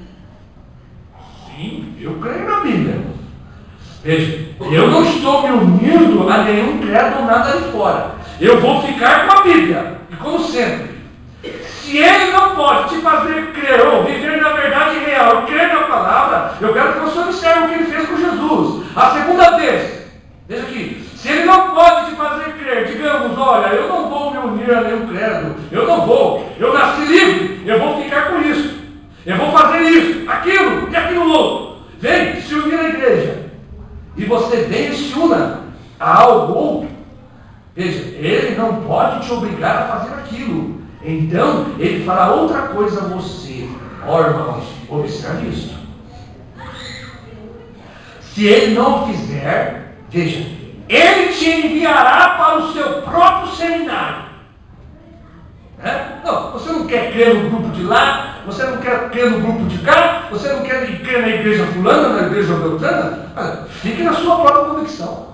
sim, eu creio na Bíblia. Veja, eu não estou me unindo a nenhum credo ou nada ali fora. Eu vou ficar com a Bíblia. E como sempre, se ele não pode te fazer crer ou viver na verdade real, crer na palavra, eu quero que você observe o que ele fez com Jesus. A segunda vez, veja aqui, se ele não pode te fazer crer, digamos, olha, eu não vou me unir a nenhum credo, eu não vou, eu nasci livre, eu vou ficar com isso, eu vou fazer isso, aquilo e aquilo outro. Vem se unir à igreja. E você vem e se una a algo outro. Veja, ele não pode te obrigar a fazer aquilo. Então, ele fará outra coisa a você. Irmãos, observe isso. Se ele não fizer, veja, ele te enviará para o seu próprio seminário. Não, você não quer crer no grupo de lá, você não quer crer no grupo de cá, você não quer crer na igreja fulana, na igreja beltrana, fique na sua própria convicção.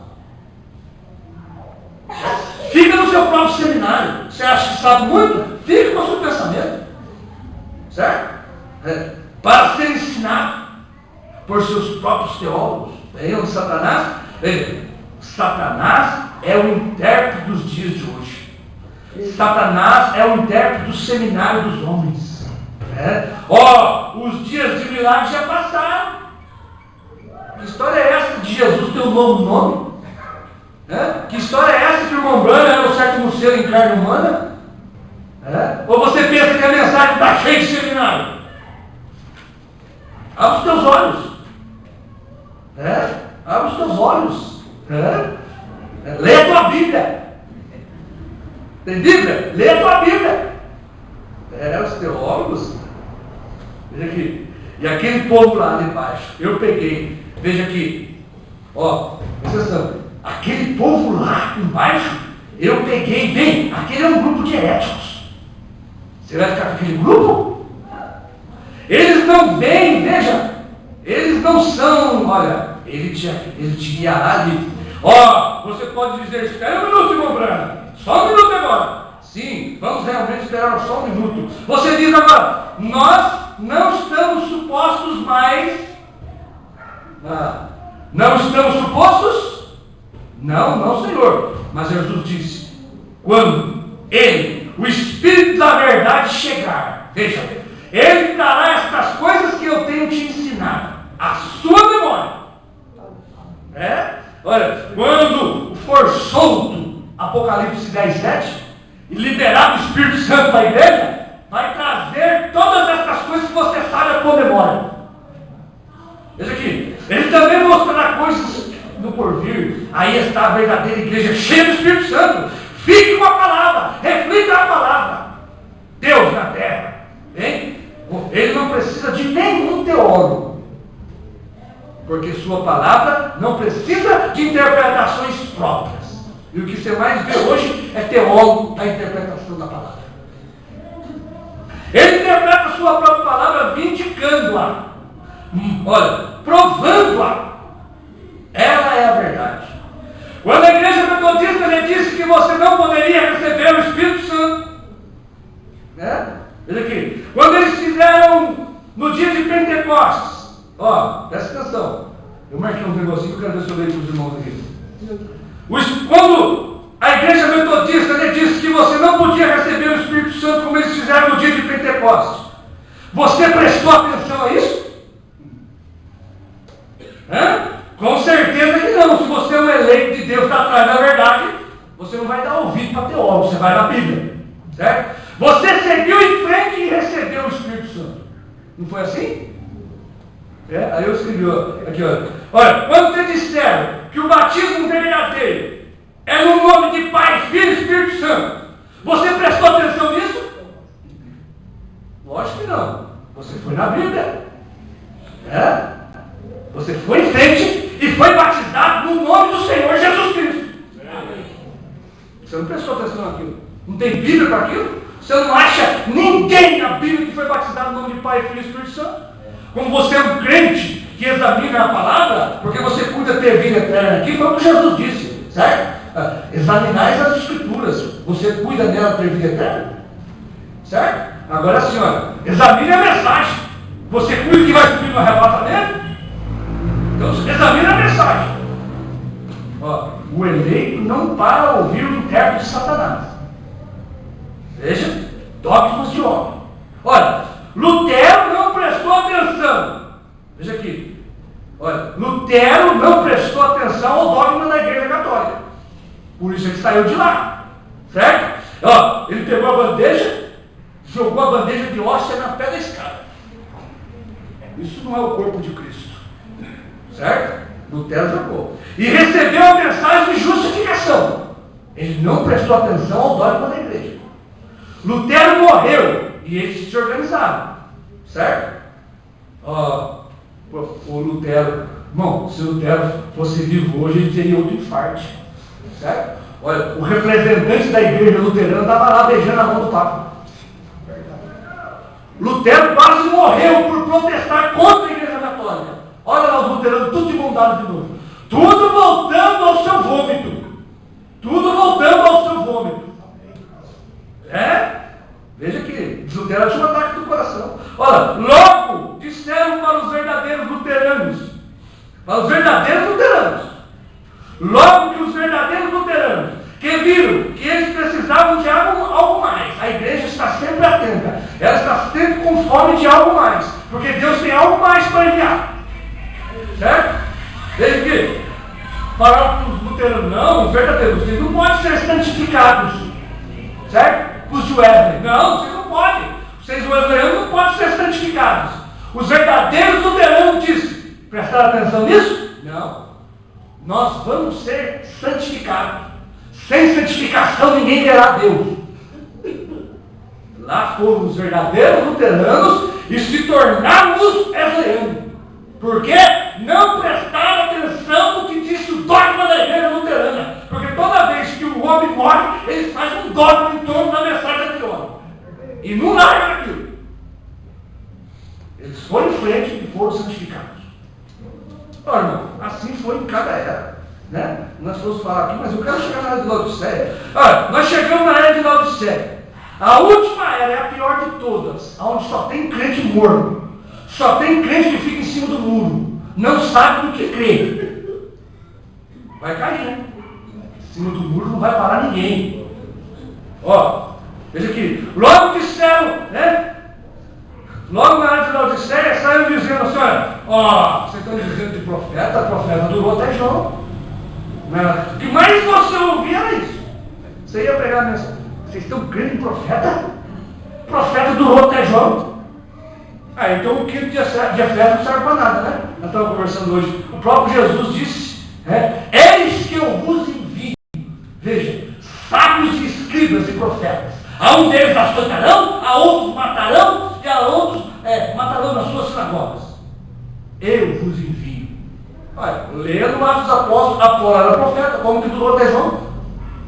Fica no seu próprio seminário. Você acha que sabe muito? Fique com o seu pensamento. Certo? Para ser ensinado por seus próprios teólogos. Venham de Satanás. Veja, Satanás é o intérprete dos dias de hoje. Satanás é o intérprete do seminário dos homens. Os dias de milagre já passaram. Que história é essa de Jesus ter um novo nome? Que história é essa que o irmão Branham era o sétimo selo em carne humana? Ou você pensa que a mensagem está cheia de seminário? Abre os teus olhos. Abre os teus olhos. Lê a tua Bíblia. Tem Bíblia? Lê a tua Bíblia. Os teólogos. Veja aqui. E aquele povo lá embaixo, eu peguei. Veja aqui. Presta atenção. Aquele povo lá embaixo, eu peguei bem. Aquele é um grupo de heréticos. Você vai ficar com aquele grupo? Eles não vêm, veja. Eles não são, olha, ele te guiará ali. Você pode dizer, espera um minuto, irmão Branham. Só um minuto agora. Sim, vamos realmente esperar só um minuto. Você diz agora, nós não estamos supostos mais. Não estamos supostos? Não, Senhor. Mas Jesus disse, quando Ele, o Espírito da verdade chegar, veja, Ele trará estas coisas que eu tenho te ensinado, a sua memória. Olha, quando for solto, Apocalipse 10:7, e liberado o Espírito Santo da igreja, vai trazer todas essas coisas que você sabe a tua memória. Veja aqui, Ele também mostrará coisas do porvir. Aí está a verdadeira igreja cheia do Espírito Santo. Fique com a palavra, reflita a palavra. Deus na terra, hein? Ele não precisa de nenhum teólogo, porque sua palavra não precisa de interpretações próprias. E o que você mais vê hoje é teólogo da interpretação da palavra. Ele interpreta a sua própria palavra vindicando-a, provando-a. Ela é a verdade. Quando a igreja metodista lhe disse que você não poderia receber o Espírito Santo, veja aqui, quando eles fizeram no dia de Pentecostes, presta atenção, eu marquei um negocinho que eu quero ver se eu leio para os irmãos aqui. Quando a igreja metodista lhe disse que você não podia receber o Espírito Santo como eles fizeram no dia de Pentecostes, você prestou atenção a isso? Com certeza que não. Se você é um eleito de Deus, está atrás da verdade, você não vai dar ouvido para teólogo, você vai na Bíblia, certo? Você seguiu em frente e recebeu o Espírito Santo. Não foi assim? Aí eu escrevi aqui, olha, quando te disseram que o batismo verdadeiro é no nome de Pai, Filho e Espírito Santo, você prestou atenção nisso? Lógico que não. Você foi na Bíblia. Você foi em frente e foi batizado no nome do Senhor Jesus Cristo. Você não prestou atenção naquilo. Não tem Bíblia para aquilo? Você não acha ninguém na Bíblia que foi batizado no nome de Pai, Filho e Espírito Santo? Como você é um crente que examina a palavra, porque você cuida ter vida eterna aqui, foi o que Jesus disse, certo? Examinais as Escrituras, você cuida dela ter vida eterna, certo? Agora sim, olha, examine a mensagem, você cuida que vai subir no arrebatamento? Então examine a mensagem. O eleito não para ouvir o intérprete de Satanás. Veja, dogmas de homem. Olha, Lutero não prestou atenção. Veja aqui. Olha, Lutero não prestou atenção ao dogma da Igreja Católica. Por isso ele saiu de lá. Certo? Ele pegou a bandeja, jogou a bandeja de hóstia na pé da escada. Isso não é o corpo de Cristo. Certo? Lutero jogou. E recebeu a mensagem de justificação. Ele não prestou atenção ao dogma da igreja. Lutero morreu e eles se organizaram. Certo? O Lutero, bom, se Lutero fosse vivo hoje, ele teria outro infarto. Certo? Olha, o representante da igreja luterana estava lá beijando a mão do Papa. Lutero quase morreu por protestar contra a igreja católica. Olha lá os luteranos, tudo imundado de novo. Tudo voltando ao seu vômito. Tudo voltando ao seu vômito. Veja que os luteranos tinham um ataque do coração. Olha, logo disseram para os verdadeiros luteranos. Para os verdadeiros luteranos. Logo que ela está sempre com fome de algo mais, porque Deus tem algo mais para enviar. Certo? Desde que falar para os luteranos, não, os verdadeiros, vocês não podem ser santificados. Certo? Os Wesley, não, vocês não podem. Vocês wesleyano não podem ser santificados. Os verdadeiros luteranos dizem, prestaram atenção nisso? Não. Nós vamos ser santificados. Sem santificação ninguém verá Deus. Lá foram os verdadeiros luteranos e se tornaram os wesleyanos. Porque não prestaram atenção no que disse o dogma da igreja luterana. Porque toda vez que o homem morre, eles fazem um dogma em torno da mensagem daquele homem. E não largam aquilo. Eles foram em frente e foram santificados. Olha, irmão, assim foi em cada era. Né? Nós vamos falar aqui, mas eu quero chegar na era de Laodiceia. Olha, nós chegamos na era de Laodiceia. A última era é a pior de todas, onde só tem crente morno. Só tem crente que fica em cima do muro. Não sabe do que crê. Vai cair, né? Em cima do muro não vai parar ninguém. Ó, veja aqui. Logo disseram, né? Logo na era de Laodiceia, saíram dizendo assim, olha, ó, vocês estão dizendo de profeta, a profeta durou até João. O que mais você ouvia era isso. Você ia pregar a mensagem. Vocês estão crendo em profeta? O profeta durou até João. Então o quinto de Efésios não serve para nada, né? Nós estamos conversando hoje. O próprio Jesus disse, eis que eu vos envio. Veja, sábios e escribas e profetas. A um deles açoitarão, a outros matarão, e a outros matarão nas suas sinagogas. Eu vos envio. Olha, lendo Atos dos Apóstolos, Apolo era profeta, como que durou até João?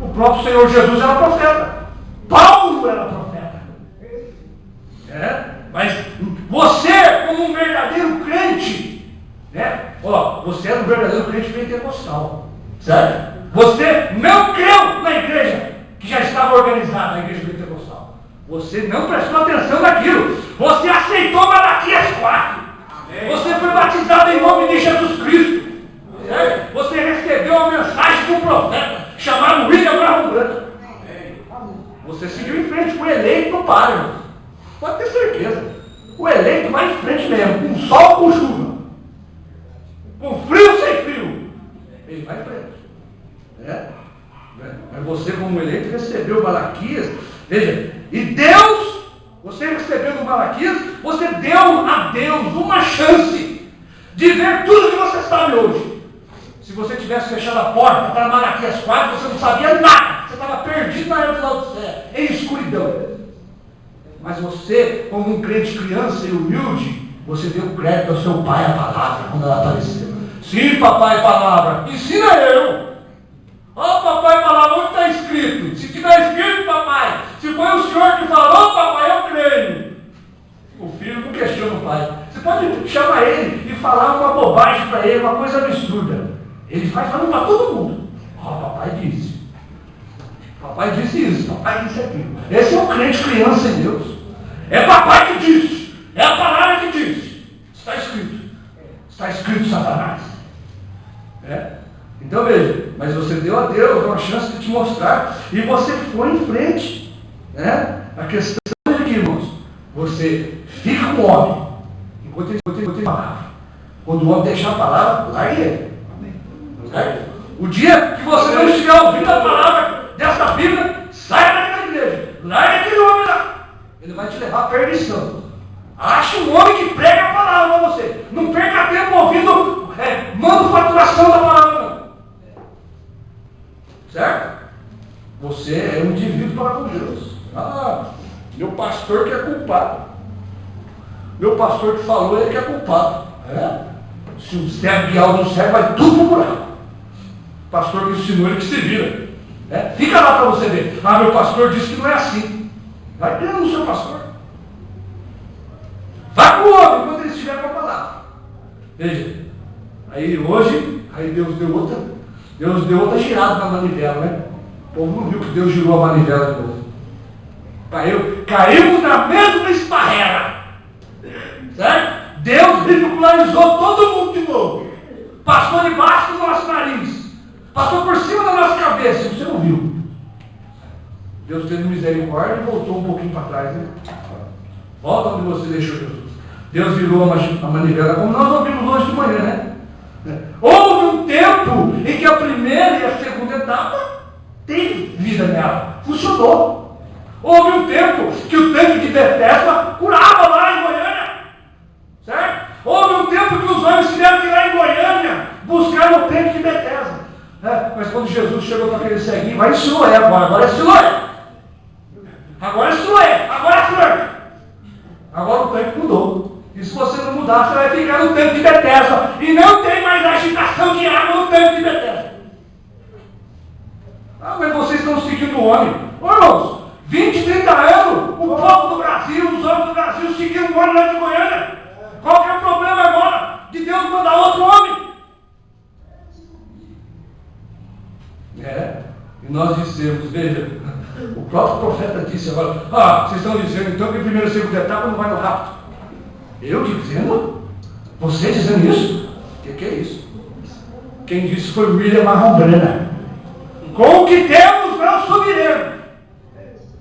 O próprio Senhor Jesus era profeta. Paulo era profeta. Mas você, como um verdadeiro crente, você era um verdadeiro crente pentecostal. Certo? Você não creu na igreja que já estava organizada, a igreja pentecostal. Você não prestou atenção naquilo. Você aceitou Malaquias 4. Você foi batizado em nome de Jesus Cristo. Certo? Você recebeu a mensagem de um profeta chamado William Graham Branham. Você seguiu em frente, o eleito não para, irmão. Pode ter certeza. O eleito vai em frente mesmo, com sol ou com chuva. Com frio ou sem frio. Ele vai em frente. Mas você, como eleito, recebeu Malaquias. Veja, e Deus, você recebeu no Malaquias, você deu a Deus uma chance de ver tudo que você sabe hoje. Se você tivesse fechado a porta para Malaquias 4, você não sabia nada. Você estava perdido na era de Laodiceia, em escuridão. Mas você, como um crente criança e humilde, você deu crédito ao seu pai a palavra quando ela apareceu. Sim, papai, palavra. Ensina eu. Ó, papai, palavra, onde está escrito? Se tiver escrito, papai, se foi o senhor que falou, papai, eu creio. O filho não questiona o pai. Você pode chamar ele e falar uma bobagem para ele, uma coisa absurda. Ele vai falando para todo mundo. Ó, papai disse. Papai disse isso, papai disse aquilo. Esse é o crente criança em Deus. É papai que disse. É a palavra que diz. Está escrito. Está escrito, Satanás. Então veja, mas você deu a Deus uma chance de te mostrar e você foi em frente. A questão é que, irmãos, você fica com o homem enquanto ele palavra. Quando o homem deixar a palavra, largue ele. O dia que você não estiver ouvindo a palavra dessa Bíblia, saia daquela igreja. Largue aquele homem lá. Ele vai te levar à perdição. Ache um homem que prega a palavra para você. Não perca tempo ouvindo manufaturação da palavra, não. Certo? Você é um indivíduo para com Deus. Meu pastor que é culpado. Meu pastor que falou, ele que é culpado. Se o servo guiar não serve, vai tudo pro buraco. O pastor que ensinou, ele que se vira. Fica lá para você ver. Meu pastor disse que não é assim. Vai crendo no seu pastor. Vai com o homem quando ele estiver com a palavra. Veja. Aí hoje, Deus deu outra girada na manivela, né? O povo não viu que Deus girou a manivela de novo. Caímos na mesma esparrela. Certo? Deus ridicularizou todo mundo de novo. Passou debaixo do nosso nariz. Passou por cima da nossa cabeça. Você não viu. Deus teve misericórdia e voltou um pouquinho para trás, né? Volta onde você deixou Jesus. Deus virou a manivela, como nós ouvimos hoje de manhã, né? Houve um tempo em que a primeira e a segunda etapa teve vida nela, funcionou. Houve um tempo que o tanque de Betesda curava lá em Goiânia, certo? Houve um tempo que os homens tiveram que ir lá em Goiânia buscar o tanque de Betesda. Mas quando Jesus chegou para aquele ceguinho, vai em Siloé agora é Siloé. Agora é Siloé, agora é Franca. Agora o tanque mudou. E se você não mudar, você vai ficar no tanque de Betesda. E não tem mais agitação de água no tanque de Betesda. Mas vocês estão seguindo o homem. Ô irmãos, 20, 30 anos, o povo do Brasil, os homens do Brasil seguindo o homem lá de Goiânia. Qual que é o problema agora de Deus mandar outro homem? E nós dissemos, veja, o próprio profeta disse agora, vocês estão dizendo então que a primeira e segunda etapa não vai no rápido. Eu dizendo? Você dizendo isso? O que é isso? Quem disse foi William Marron Brenner. Com o que temos não subiremos.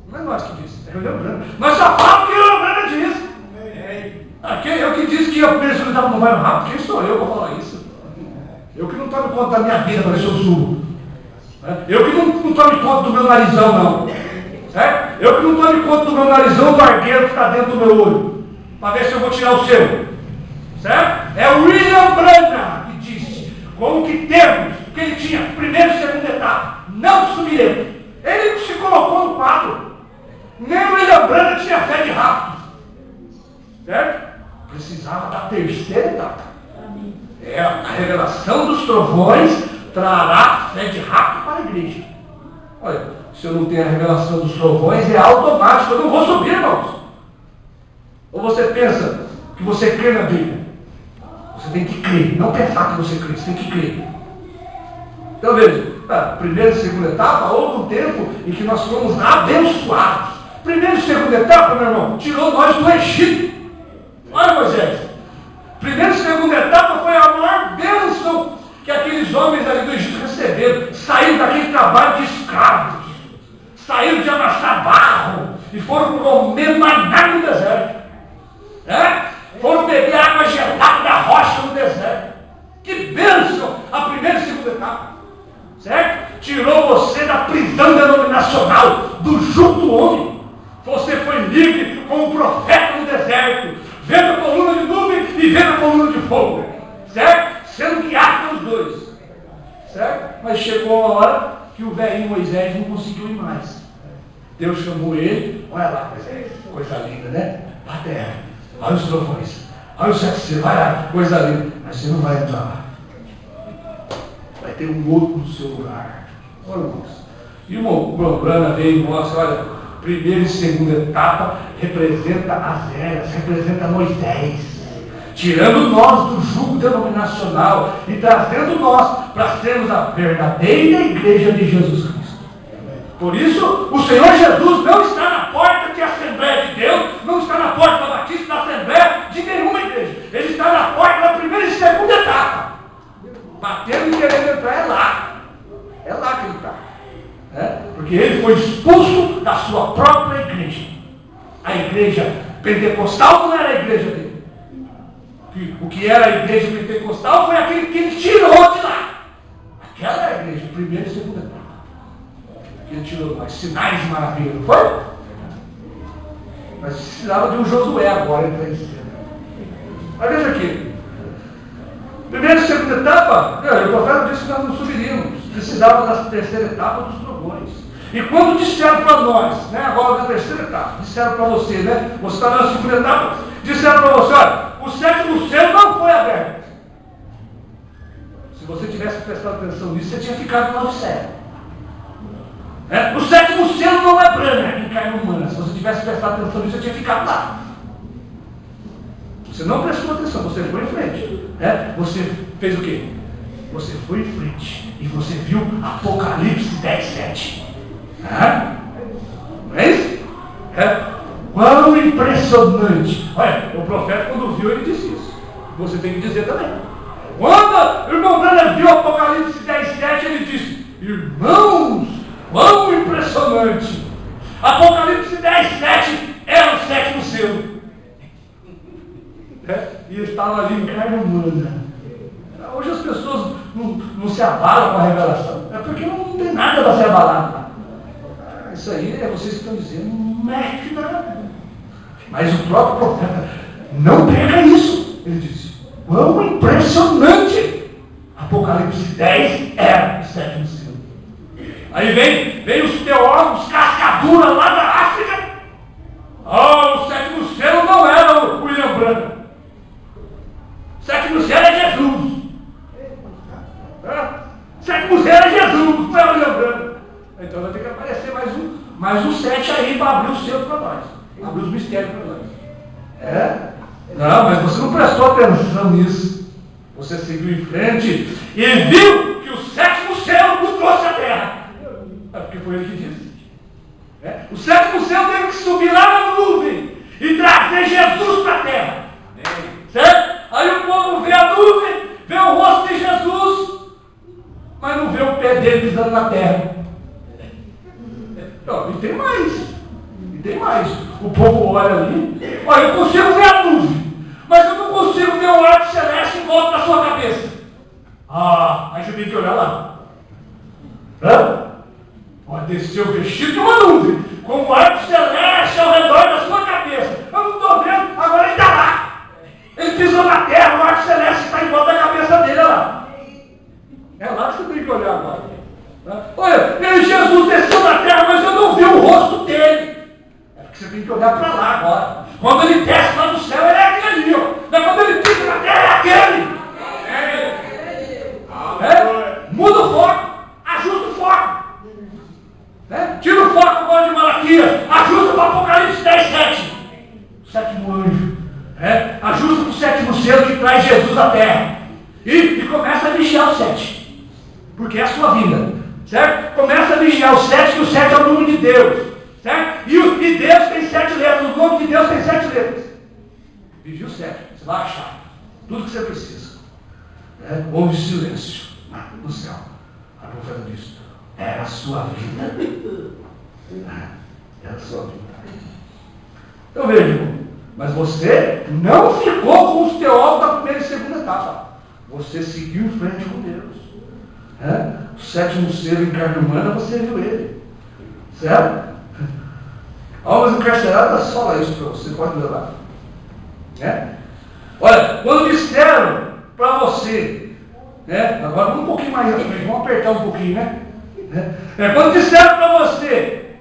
Não é nós que disse, é William Brenner. Nós só falamos o que William Brenner disse. Eu que disse que a primeira e segunda etapa não vai no rápido, quem sou eu para falar isso? Eu que não tomo conta da minha vida para ver se eu subo. Eu que não tomo conta do meu narizão, não. Certo? Eu que não tomo conta do meu narizão, do argueiro que está dentro do meu olho. Para ver se eu vou tirar o seu. Certo? É o William Branham que disse, como que temos, que ele tinha, primeira e segunda etapa, não subiremos. Ele se colocou no quadro. Nem o William Branham tinha fé de rápido. Certo? Precisava da terceira etapa. A revelação dos trovões trará fé de rápido para a igreja. Olha, se eu não tenho a revelação dos trovões, é automático, eu não vou subir, irmãos. Ou você pensa que você crê na Bíblia? Você tem que crer, não pensar que você crê, você tem que crer. Então veja, primeira e segunda etapa, houve um tempo em que nós fomos abençoados. Primeira e segunda etapa, meu irmão, tirou nós do Egito. Olha, Moisés, primeira e segunda etapa foi a maior bênção que aqueles homens ali do Egito receberam. Saíram daquele trabalho de escravos, saíram de amassar barro e foram comer maná no deserto. Foram beber água gelada da rocha no deserto. Que bênção a primeira e segunda etapa. Certo? Tirou você da prisão denominacional, do jugo do homem. Você foi livre como profeta no deserto, vendo a coluna de nuvem e vendo a coluna de fogo. Certo? Sendo guiado pelos dois. Certo? Mas chegou a hora que o velhinho Moisés não conseguiu ir mais. Deus chamou ele. Olha lá, Moisés, coisa linda, né? A terra. Olha os trovões, olha o sexo, vai lá, coisa linda. Mas você não vai entrar lá. Vai ter um outro no seu lugar. Olha, irmãos. E o programa veio e mostra, olha, primeira e segunda etapa representa as eras, representa Moisés. Tirando nós do jugo denominacional e trazendo nós para sermos a verdadeira igreja de Jesus Cristo. Por isso, o Senhor Jesus não está na porta de Assembleia de Deus, não está na porta da Batista, da Assembleia de nenhuma igreja. Ele está na porta da primeira e segunda etapa. Batendo e querendo entrar, é lá. É lá que ele está. Porque ele foi expulso da sua própria igreja. A igreja pentecostal não era a igreja dele. O que era a igreja pentecostal foi aquele que ele tirou de lá. Aquela era a igreja, primeira e segunda etapa. Ele tirou mais sinais de maravilha, não foi? Mas precisava de um Josué agora entrar em cena. Mas veja aqui. Primeira e segunda etapa, o profeta disse que nós não subiríamos. Precisava da terceira etapa dos trovões. E quando disseram para nós, agora na terceira etapa, disseram para você, você está na segunda etapa, disseram para você, olha, o sétimo selo não foi aberto. Se você tivesse prestado atenção nisso, você tinha ficado lá no céu. O sétimo selo não é branco em carne humana. Se você tivesse prestado atenção nisso, você tinha ficado lá. Você não prestou atenção, você foi em frente. Você fez o quê? Você foi em frente e você viu Apocalipse 10:7. Não é isso? Quão impressionante. Olha, o profeta quando viu, ele disse isso. Você tem que dizer também. Quando o irmão Branham viu Apocalipse 10:7, ele disse, irmãos, quão impressionante. Apocalipse 10:7 era o sétimo selo. E ele estava ali em carne humana. Hoje as pessoas não se abalam com a revelação. É porque não tem nada para ser abalado. Isso aí é vocês que estão dizendo, não mexe nada. Mas o próprio profeta, não perca isso. Ele disse, quão impressionante! Apocalipse 10 era o sétimo selo. Aí vem os teólogos cascadura lá da África. O sétimo selo não era o William Branham. O sétimo selo é Jesus. O sétimo selo é Jesus, não é o William Branham. Então vai ter que aparecer mais um 7 aí para abrir o selo para nós. Abrir os mistérios para nós. Não, mas você não prestou atenção nisso. Você seguiu em frente e viu que o sétimo selo nos trouxe à terra. É porque foi ele que disse. O sétimo selo teve que subir lá na nuvem e trazer Jesus para a terra. Certo? Aí o povo vê a nuvem, vê o rosto de Jesus, mas não vê o pé dele pisando na terra. E tem mais. O povo olha ali, olha, eu consigo ver a nuvem, mas eu não consigo ver o arco celeste em volta da sua cabeça. Aí você tem que olhar lá. Desceu vestido de uma nuvem, com o arco celeste ao redor da sua cabeça. Eu não estou vendo, agora ele está lá. Ele pisou na terra, o arco celeste está em volta da cabeça dele, olha lá. É lá que você tem que olhar agora. Olha, Jesus desceu na terra, mas eu não vi o rosto dele. É porque você tem que olhar para lá agora. Quando ele desce lá do céu, ele é aquele ali, ó. Mas quando ele pisa na terra, é aquele. Muda o foco, ajusta o foco. Tira o foco agora de Malaquias, ajusta para o Apocalipse 10:7. O sétimo anjo. Ajusta para o sétimo selo que traz Jesus à terra. E começa a vigiar o 7. Porque é a sua vida. Certo? Começa a vigiar o 7, que o 7 é o número de Deus. Certo? E Deus tem 7 letras. O nome de Deus tem 7 letras. Vigia o 7. Você vai achar tudo que você precisa. Houve silêncio no céu. A profeta disse, era a sua vida. Era a sua vida. Então veja, irmão, mas você não ficou com os teólogos da primeira e segunda etapa. Você seguiu em frente com Deus. O sétimo selo em carne humana, você viu ele. Certo? Almas encarceradas, fala isso para você, pode levar. Olha, quando disseram para você, agora vamos um pouquinho mais à frente, vamos apertar um pouquinho, quando disseram para você,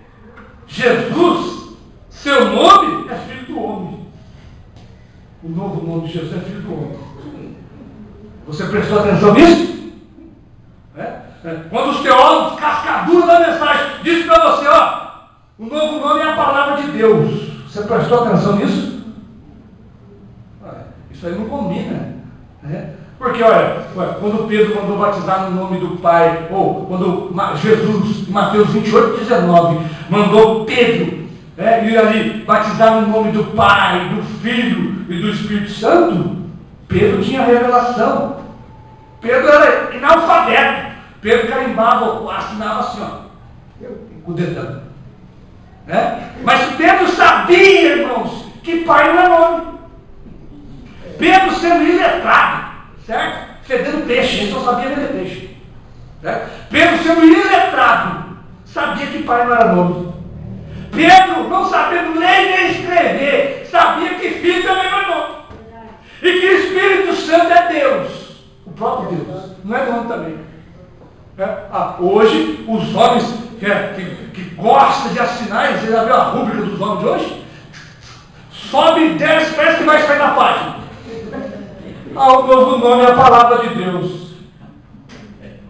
Jesus, seu nome é filho do homem. O novo nome de Jesus é filho do homem. Você prestou atenção nisso? Quando os teólogos cascaduros da mensagem dizem para você, o novo nome é a palavra de Deus. Você prestou atenção nisso? Isso aí não combina. Porque, olha, quando Pedro mandou batizar no nome do Pai, ou quando Jesus, em Mateus 28:19, mandou Pedro ir ali batizar no nome do Pai, do Filho e do Espírito Santo, Pedro tinha revelação. Pedro era analfabeto. Pedro carimbava, assinava assim, com o dedão. Mas Pedro sabia, irmãos, que Pai não é nome. Pedro sendo iletrado, certo? Fedendo peixe, ele só sabia vender peixe. Certo? Pedro sendo iletrado, sabia que Pai não era nome. Pedro, não sabendo ler nem escrever, sabia que Filho também não é nome. E que o Espírito Santo é Deus, o próprio Deus, não é nome também. Hoje, os homens que gostam de assinar, você já viu a rúbrica dos homens de hoje? Sobe e desce, parece que vai sair da página. O novo nome é a palavra de Deus.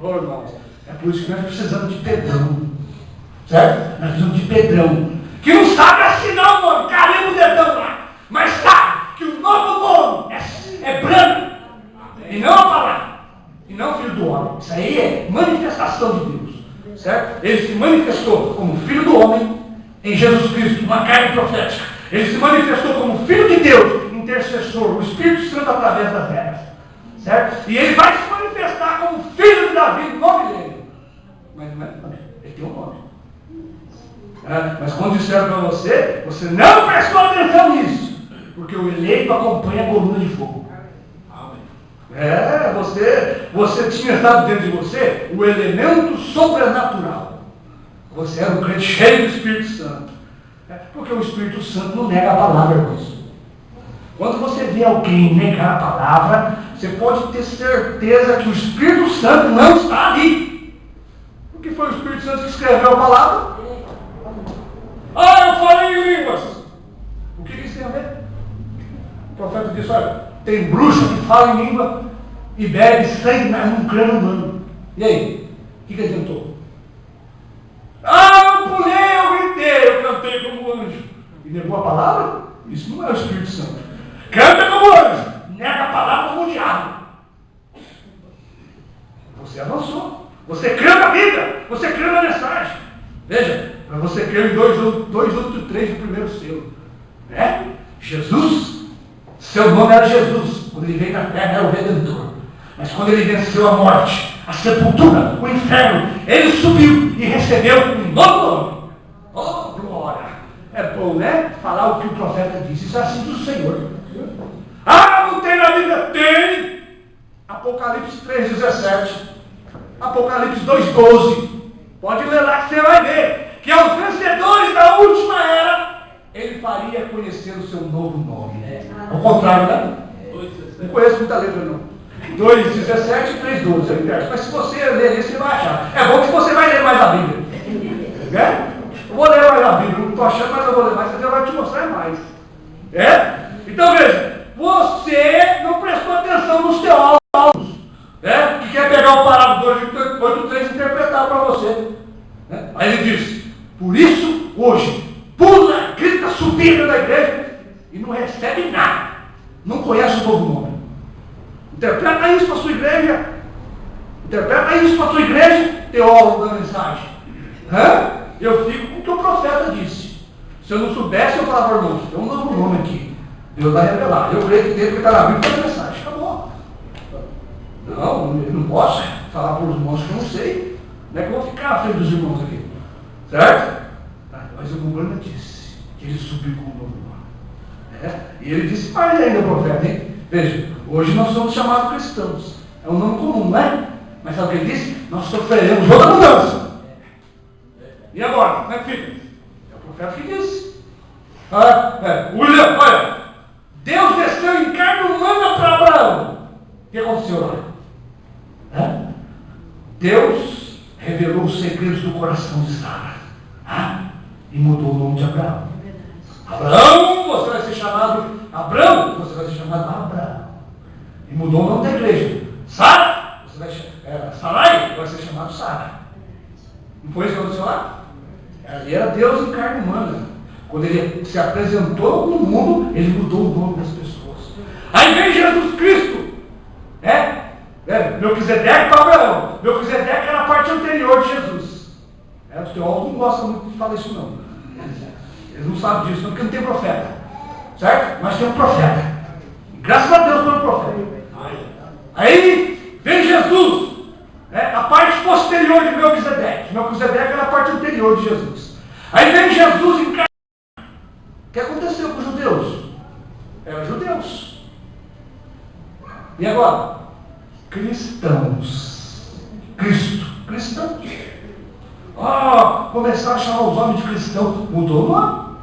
Irmãos, é por isso que nós precisamos de Pedrão. Certo? Nós precisamos de Pedrão. Que não sabe assinar o nome, carimba o dedão lá. Mas sabe que o novo nome é branco. E não a palavra. E não filho do homem. Isso aí é manifestação de Deus. Certo? Ele se manifestou como filho do homem em Jesus Cristo, uma carne profética. Ele se manifestou como filho de Deus, intercessor, o Espírito Santo através das regras. Certo? E ele vai se manifestar como filho de Davi, o nome dele. Mas não é nome, ele tem um nome. Mas quando disseram para você, você não prestou atenção nisso. Porque o eleito acompanha a coluna de fogo. Você tinha estado dentro de você o elemento sobrenatural. Você era um crente cheio do Espírito Santo. Porque o Espírito Santo não nega a palavra, irmãos. Quando você vê alguém negar a palavra, você pode ter certeza que o Espírito Santo não está ali. O que foi o Espírito Santo que escreveu a palavra? Eu falei em línguas. O que isso tem a ver? O profeta disse, olha, tem bruxa que fala em língua e bebe sangue num crânio humano. E aí? O que adiantou? Eu pulei, eu gritei, eu cantei como anjo. E negou a palavra? Isso não é o Espírito Santo. Canta como anjo, nega a palavra como o diabo. Você avançou. Você creu na Bíblia, você creu na mensagem. Veja, para você crer em 2 outros 3 do primeiro selo. Jesus, seu nome era Jesus. Quando ele veio na terra era o Redentor. Mas quando ele venceu a morte, a sepultura, o inferno, ele subiu e recebeu um novo nome. Oh, glória! É bom, né? Falar o que o profeta disse. Isso é assim do Senhor. Não tem na Bíblia? Tem! Apocalipse 3,17. Apocalipse 2,12. Pode ler lá que você vai ver. Que aos vencedores da última era, ele faria conhecer o seu novo nome. Ao contrário, né? Não conheço muita letra, não. 2,17 e 3,12 é o inverso. Mas se você ler isso, você vai achar. É bom que você vai ler mais a Bíblia. Eu vou ler mais a Bíblia. Não estou achando, mas eu vou ler mais. Deus vai te mostrar mais. Então veja. Você não prestou atenção nos teólogos. Que quer pegar o parágrafo 2,8,3 e interpretar para você. Aí ele diz, por isso, hoje, pula, grita, subida da igreja e não recebe nada. Não conhece o novo nome. Interpreta isso para a sua igreja. Interpreta isso para a sua igreja, teólogo da mensagem. Eu fico com o que o profeta disse. Se eu não soubesse, eu falava, irmãos, tem um novo nome aqui. Deus vai revelar. Eu creio que Deus está na Bíblia para a mensagem. Acabou. Não, eu não posso falar para os irmãos que eu não sei. Como é que eu vou ficar à frente dos irmãos aqui? Certo? Mas o Google disse que ele subiu com o novo nome. E ele disse mais ainda, profeta, hein? Veja, hoje nós somos chamados cristãos. É um nome comum, não é? Mas sabe o que ele disse? Nós sofreremos outra mudança. E agora? Como é que fica? É o profeta que disse. William, olha, Deus desceu em carne humana para Abraão. O que aconteceu lá? Deus revelou os segredos do coração de Sara. E mudou o nome de Abraão. Abraão, você vai ser chamado Abraão, você vai ser chamado Abraão. E mudou o nome da igreja. Sara, você vai chamar Sarai, vai ser chamado Sara. Não foi isso que aconteceu lá? Ele era Deus em carne humana. Quando ele se apresentou no mundo, ele mudou o nome das pessoas. Aí vem Jesus Cristo. Melquisedeque para Abraão. Melquisedeque era a parte anterior de Jesus. Os teólogos não gostam muito de falar isso, não. Eles não sabem disso, porque não tem profeta. Certo? Mas tem um profeta. Graças a Deus pelo profeta. Aí vem Jesus. A parte posterior de Melquisedeque. Melquisedeque era a parte anterior de Jesus. Aí vem Jesus encarnado. O que aconteceu com os judeus? Eram judeus. E agora? Cristãos. Cristo. Cristãos. Começaram a chamar os homens de cristãos. Mudou o nome.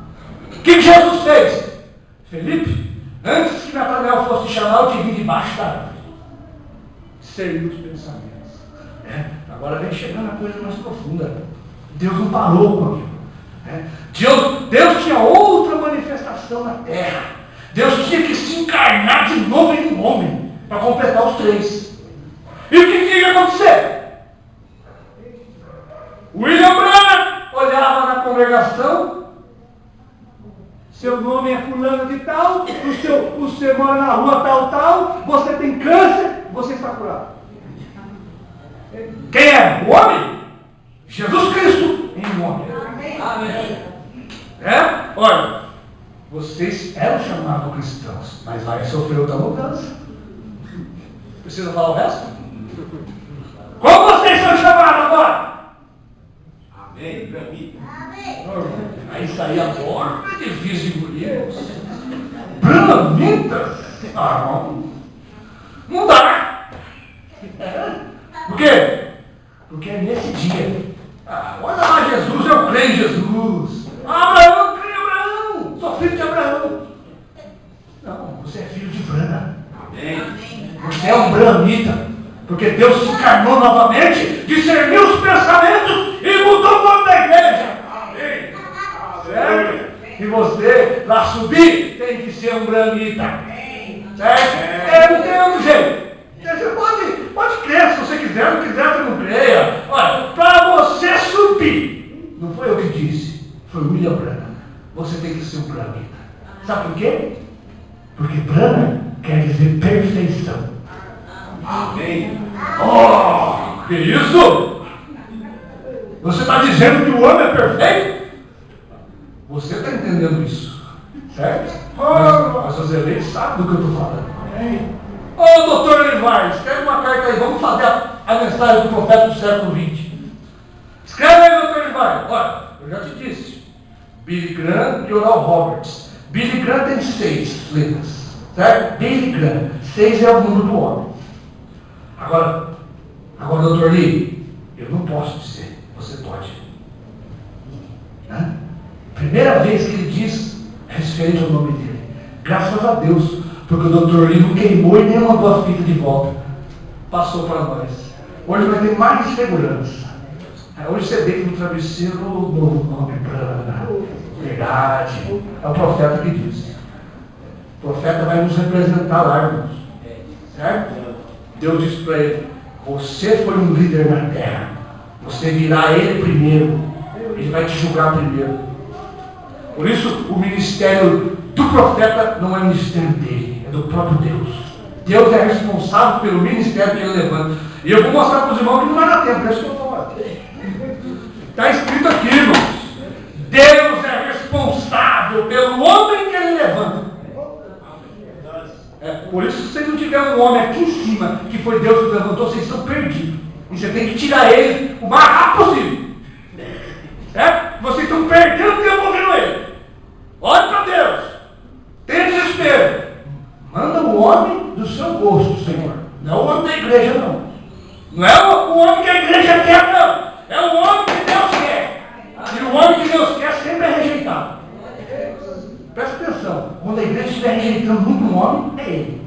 O que Jesus fez? Felipe, antes que Natanael fosse chamar, eu te vi debaixo da árvore. Serviu os pensamentos. Agora vem chegando a coisa mais profunda. Deus não parou com aquilo. Deus tinha outra manifestação na terra. Deus tinha que se encarnar de novo em um homem para completar os 3. E o que ia acontecer? William Branham olhava na congregação. Seu nome é fulano de tal, você mora na rua tal, você tem câncer, você está curado. Quem é? O homem? Jesus Cristo em um homem. Amém. Olha, vocês eram chamados cristãos, mas vai sofrer outra mudança. Precisa falar o resto? Como vocês são chamados agora? Amém, para mim. Amém. Aí saía a porta, é difícil de engolir. Bramitas? Não dá. Por quê? Porque é nesse dia. Olha lá, Jesus, eu creio em Jesus. Abraão, eu creio em Abraão. Sou filho de Abraão. Não, você é filho de Brana. Você é um branita. Porque Deus se encarnou novamente, discerniu os pensamentos e mudou o nome da igreja. Amém. Certo? E você, para subir, tem que ser um branita. Certo? Não tem outro jeito. Você pode crer se você quiser, não quiser, você não creia. Olha, para você subir, não foi eu que disse, foi o William Branham. Você tem que ser um branita. Sabe por quê? Porque Branham quer dizer perfeição. Amém. Oh, que isso? Você está dizendo que o homem é perfeito? Você está entendendo isso, certo? Mas os eleitos sabem do que eu estou falando. Amém. Ô, doutor Elivar, escreve uma carta aí, vamos fazer a mensagem do profeta do século XX. Escreve aí, doutor Elivar. Olha, eu já te disse, Billy Graham e Oral Roberts. Billy Graham tem 6 letras, certo? Billy Graham, 6 é o número do homem. Agora, doutor Lee, eu não posso dizer, você pode. Primeira vez que ele diz, é referente ao nome dele. Graças a Deus, porque o doutor Lee não queimou e nem mandou a fita de volta. Passou para nós. Hoje vai ter mais segurança. Hoje você deita no travesseiro, novo nome, Brana. Verdade. É o profeta que diz. O profeta vai nos representar lá, irmãos. Certo? Deus disse para ele, você foi um líder na terra, você virá ele primeiro, ele vai te julgar primeiro. Por isso, o ministério do profeta não é o ministério dele, é do próprio Deus. Deus é responsável pelo ministério que ele levanta. E eu vou mostrar para os irmãos que não vai dar tempo, deixa que eu falar. Está escrito aqui, irmãos, Deus é responsável pelo homem que ele levanta. Por isso, se vocês não tiverem um homem aqui em cima, que foi Deus que levantou, vocês estão perdidos. E você tem que tirar ele o mais rápido possível. Certo? Vocês estão perdendo tempo ouvindo ele. Olhe para Deus. Tem desespero. Manda o homem do seu gosto, Senhor. Não é o homem da igreja, não. Não é o homem que a igreja quer, não. É o homem que Deus quer. E o homem que Deus quer sempre é rejeitado. Presta atenção, quando a igreja estiver rejeitando muito um homem, é ele.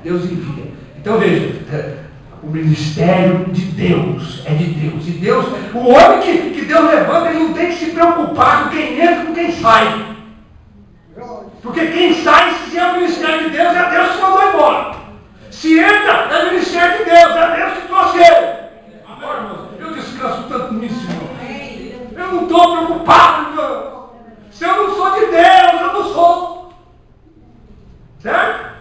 Deus envia. Então veja, o ministério de Deus é de Deus. E Deus, o homem que Deus levanta, ele não tem que se preocupar com quem entra e com quem sai. Porque quem sai, se é o ministério de Deus, é Deus que mandou embora. Se entra, é o ministério de Deus, é Deus que trouxe ele. Agora, irmão, eu descanso tanto nisso, irmão. Eu não estou preocupado, irmão. Se eu não sou de Deus, eu não sou. Certo?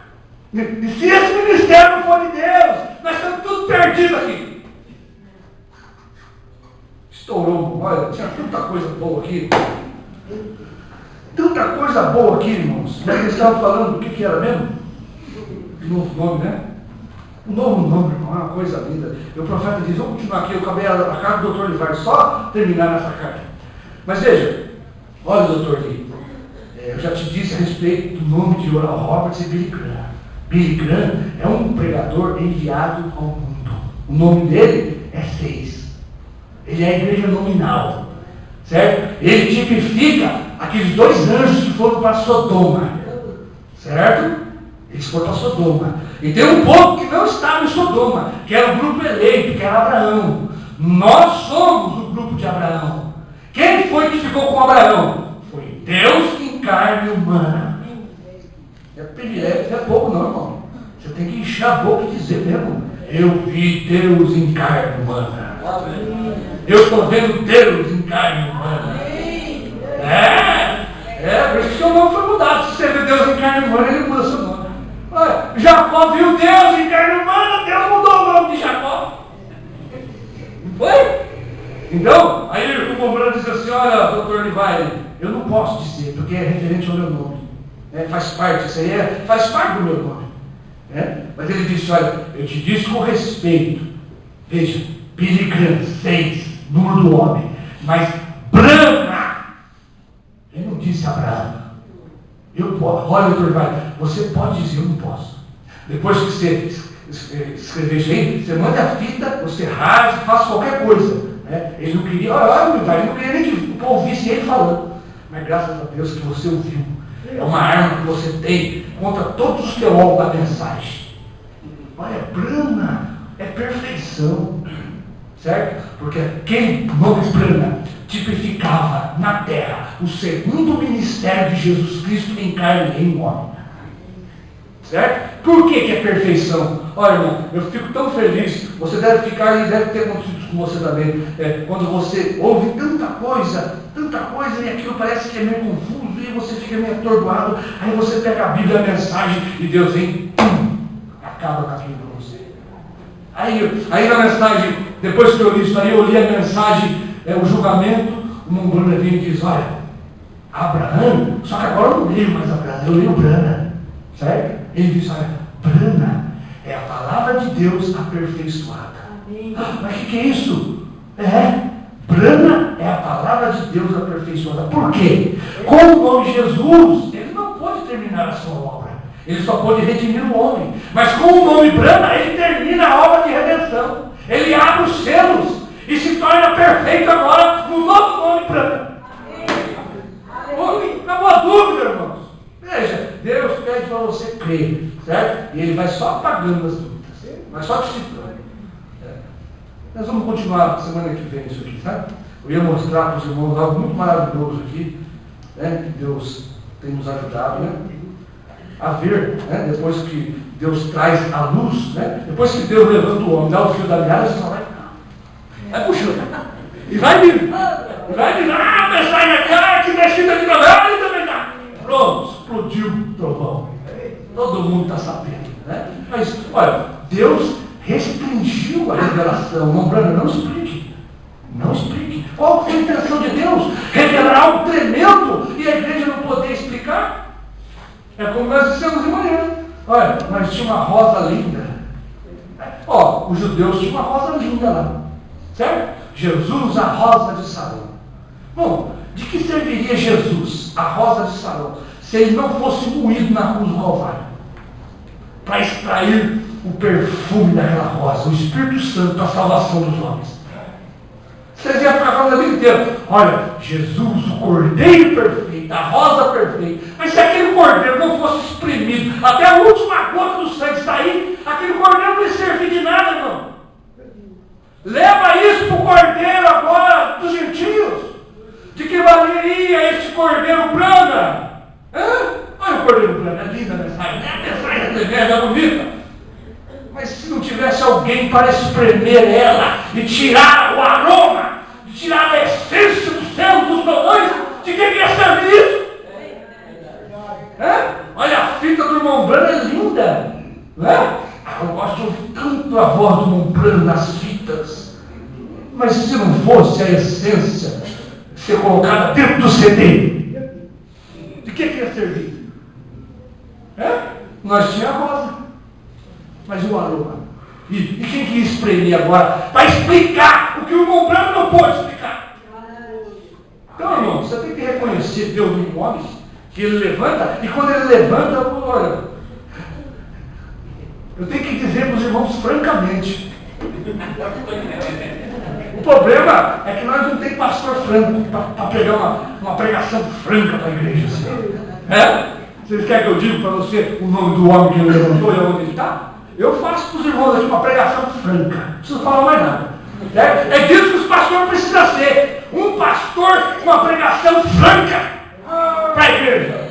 E se esse ministério não for de Deus, nós estamos tudo perdidos aqui. Estourou, olha, tinha tanta coisa boa aqui. Tanta coisa boa aqui, irmãos. Nós estávamos falando do que era mesmo? O novo nome, né? O novo nome, irmão, é uma coisa linda. E o profeta diz, vamos continuar aqui, eu acabei a carta do doutor Olivar, só terminar nessa carta. Mas veja, olha, doutor Lee, eu já te disse a respeito do nome de Oral Roberts e Billy Graham. Billy Graham é um pregador enviado ao mundo. O nome dele é 6. Ele é a igreja nominal. Certo? Ele tipifica aqueles 2 anjos que foram para Sodoma. Certo? Eles foram para Sodoma. E tem um povo que não estava em Sodoma, que era o grupo eleito, que era Abraão. Nós somos o grupo de Abraão. Quem foi que ficou com Abraão? Foi Deus em carne humana. É privilégio, não é pouco não, irmão. Você tem que encher a boca e dizer mesmo, eu vi Deus em carne humana. Eu estou vendo Deus em carne humana. Por isso que o nome foi mudado. Se você vê Deus em carne humana, ele muda seu nome. Olha, Jacó viu Deus em carne humana, Deus mudou o nome de Jacó. Não foi? Então, aí o comandante diz assim, olha, doutor Levi, eu não posso dizer, porque é referente ao meu nome. Faz parte, isso aí faz parte do meu nome. Mas ele disse, olha, eu te disse com respeito. Veja, Billy Graham, 6, número do homem. Mas Brana, ele não disse Abraão. Eu posso. Olha, doutor Vai, você pode dizer, eu não posso. Depois que você escrever isso aí, você manda a fita, você rasga, faz qualquer coisa. Né? Ele não queria, ele não queria nem que o povo ouvisse ele falando. Mas graças a Deus que você ouviu. É uma arma que você tem contra todos os teólogos da mensagem. Olha, Brana é perfeição. Certo? Porque aquele nome Brana tipificava na terra o segundo ministério de Jesus Cristo em carne e em homem. Certo? Por que é perfeição? Olha, irmão, eu fico tão feliz. Você deve ficar e deve ter acontecido com você também. Quando você ouve tanta coisa, e aquilo parece que é meio confuso, e você fica meio atordoado. Aí você pega a Bíblia, a mensagem, e Deus vem, acaba com aquilo para você. Aí na mensagem, depois que eu li isso aí, eu li a mensagem, o julgamento, o Brana vem e diz, olha, Abraão, só que agora eu não leio mais Abraão, eu leio Brana. Certo? Ele diz, olha, Brana é a palavra de Deus aperfeiçoada. Mas o que é isso? Brana é a palavra de Deus aperfeiçoada. Por quê? Com o nome Jesus, ele não pode terminar a sua obra. Ele só pode redimir o homem. Mas com o nome Brana, ele termina a obra de redenção. Ele abre os selos e se torna perfeito agora no novo nome Brana. Acabou a dúvida, irmãos. Veja, Deus pede para você crer, certo? E Ele vai só apagando as dúvidas, vai só dissipando. Nós vamos continuar semana que vem isso aqui, sabe? Eu ia mostrar para os irmãos algo muito maravilhoso aqui, né? Que Deus tem nos ajudado, né? A ver, né? Depois que Deus traz a luz, né? Depois que Deus levanta o homem, dá o fio da meada, você só vai puxando. E vai vindo. E vai vindo. Mensagem aqui, que descida de novela, e também dá. Pronto, explodiu o trovão. Todo mundo está sabendo, né? Mas, olha, Deus restringiu a revelação. Não explique. Não explique. Qual foi a intenção de Deus? Revelar algo tremendo e a igreja não poder explicar? É como nós dissemos de manhã. Olha, nós tínhamos uma rosa linda. Os judeus tinham uma rosa linda lá. Certo? Jesus, a rosa de Sarão. Bom, de que serviria Jesus, a rosa de Sarão, se ele não fosse moído na cruz do Calvário? Para extrair o perfume daquela rosa, o Espírito Santo, a salvação dos homens. Vocês iam ficar falando a vida inteira. Olha, Jesus, o Cordeiro perfeito, a rosa perfeita. Mas se aquele Cordeiro não fosse espremido, até a última gota do sangue sair, aquele Cordeiro não ia servir de nada, irmão. Leva isso para o Cordeiro agora dos gentios. De que valeria este Cordeiro Brana? Olha o Cordeiro Brana, é linda a mensagem. A mensagem tremenda, é bonita. Mas se não tivesse alguém para espremer ela e tirar o aroma, de tirar a essência do céu, dos balões, de que ia servir isso? Olha, a fita do irmão Brana é linda. Eu gosto de ouvir tanto a voz do irmão Brana nas fitas. Mas se não fosse a essência ser colocada dentro do CD, de que ia servir? Nós tínhamos a rosa, mas o aroma. E quem que ia espremer agora para explicar o que o irmão Brana não pode explicar? Então, irmão, você tem que reconhecer Deus em homens, que ele levanta, e quando ele levanta, olha, eu tenho que dizer para os irmãos francamente. O problema é que nós não temos pastor franco para pegar uma pregação franca para a igreja. Assim. Vocês querem que eu diga para você o nome do homem que ele levantou e onde ele está? Eu faço para os irmãos aqui uma pregação franca. Não preciso falar mais nada. É disso que os pastores precisam ser. Um pastor com uma pregação franca para a igreja.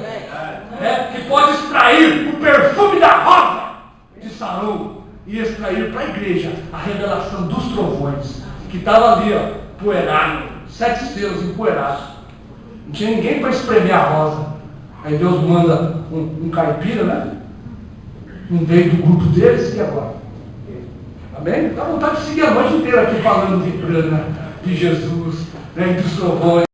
Que pode extrair o perfume da rosa de Sarão e extrair para a igreja a revelação dos trovões. Que estava ali, poeirado, 7 estrelas empoeirados. Não tinha ninguém para espremer a rosa. Aí Deus manda um caipira, né? Um veio do grupo deles, e agora? Amém? Dá vontade de seguir a noite inteira aqui falando de Brana, de Jesus, dos trovões.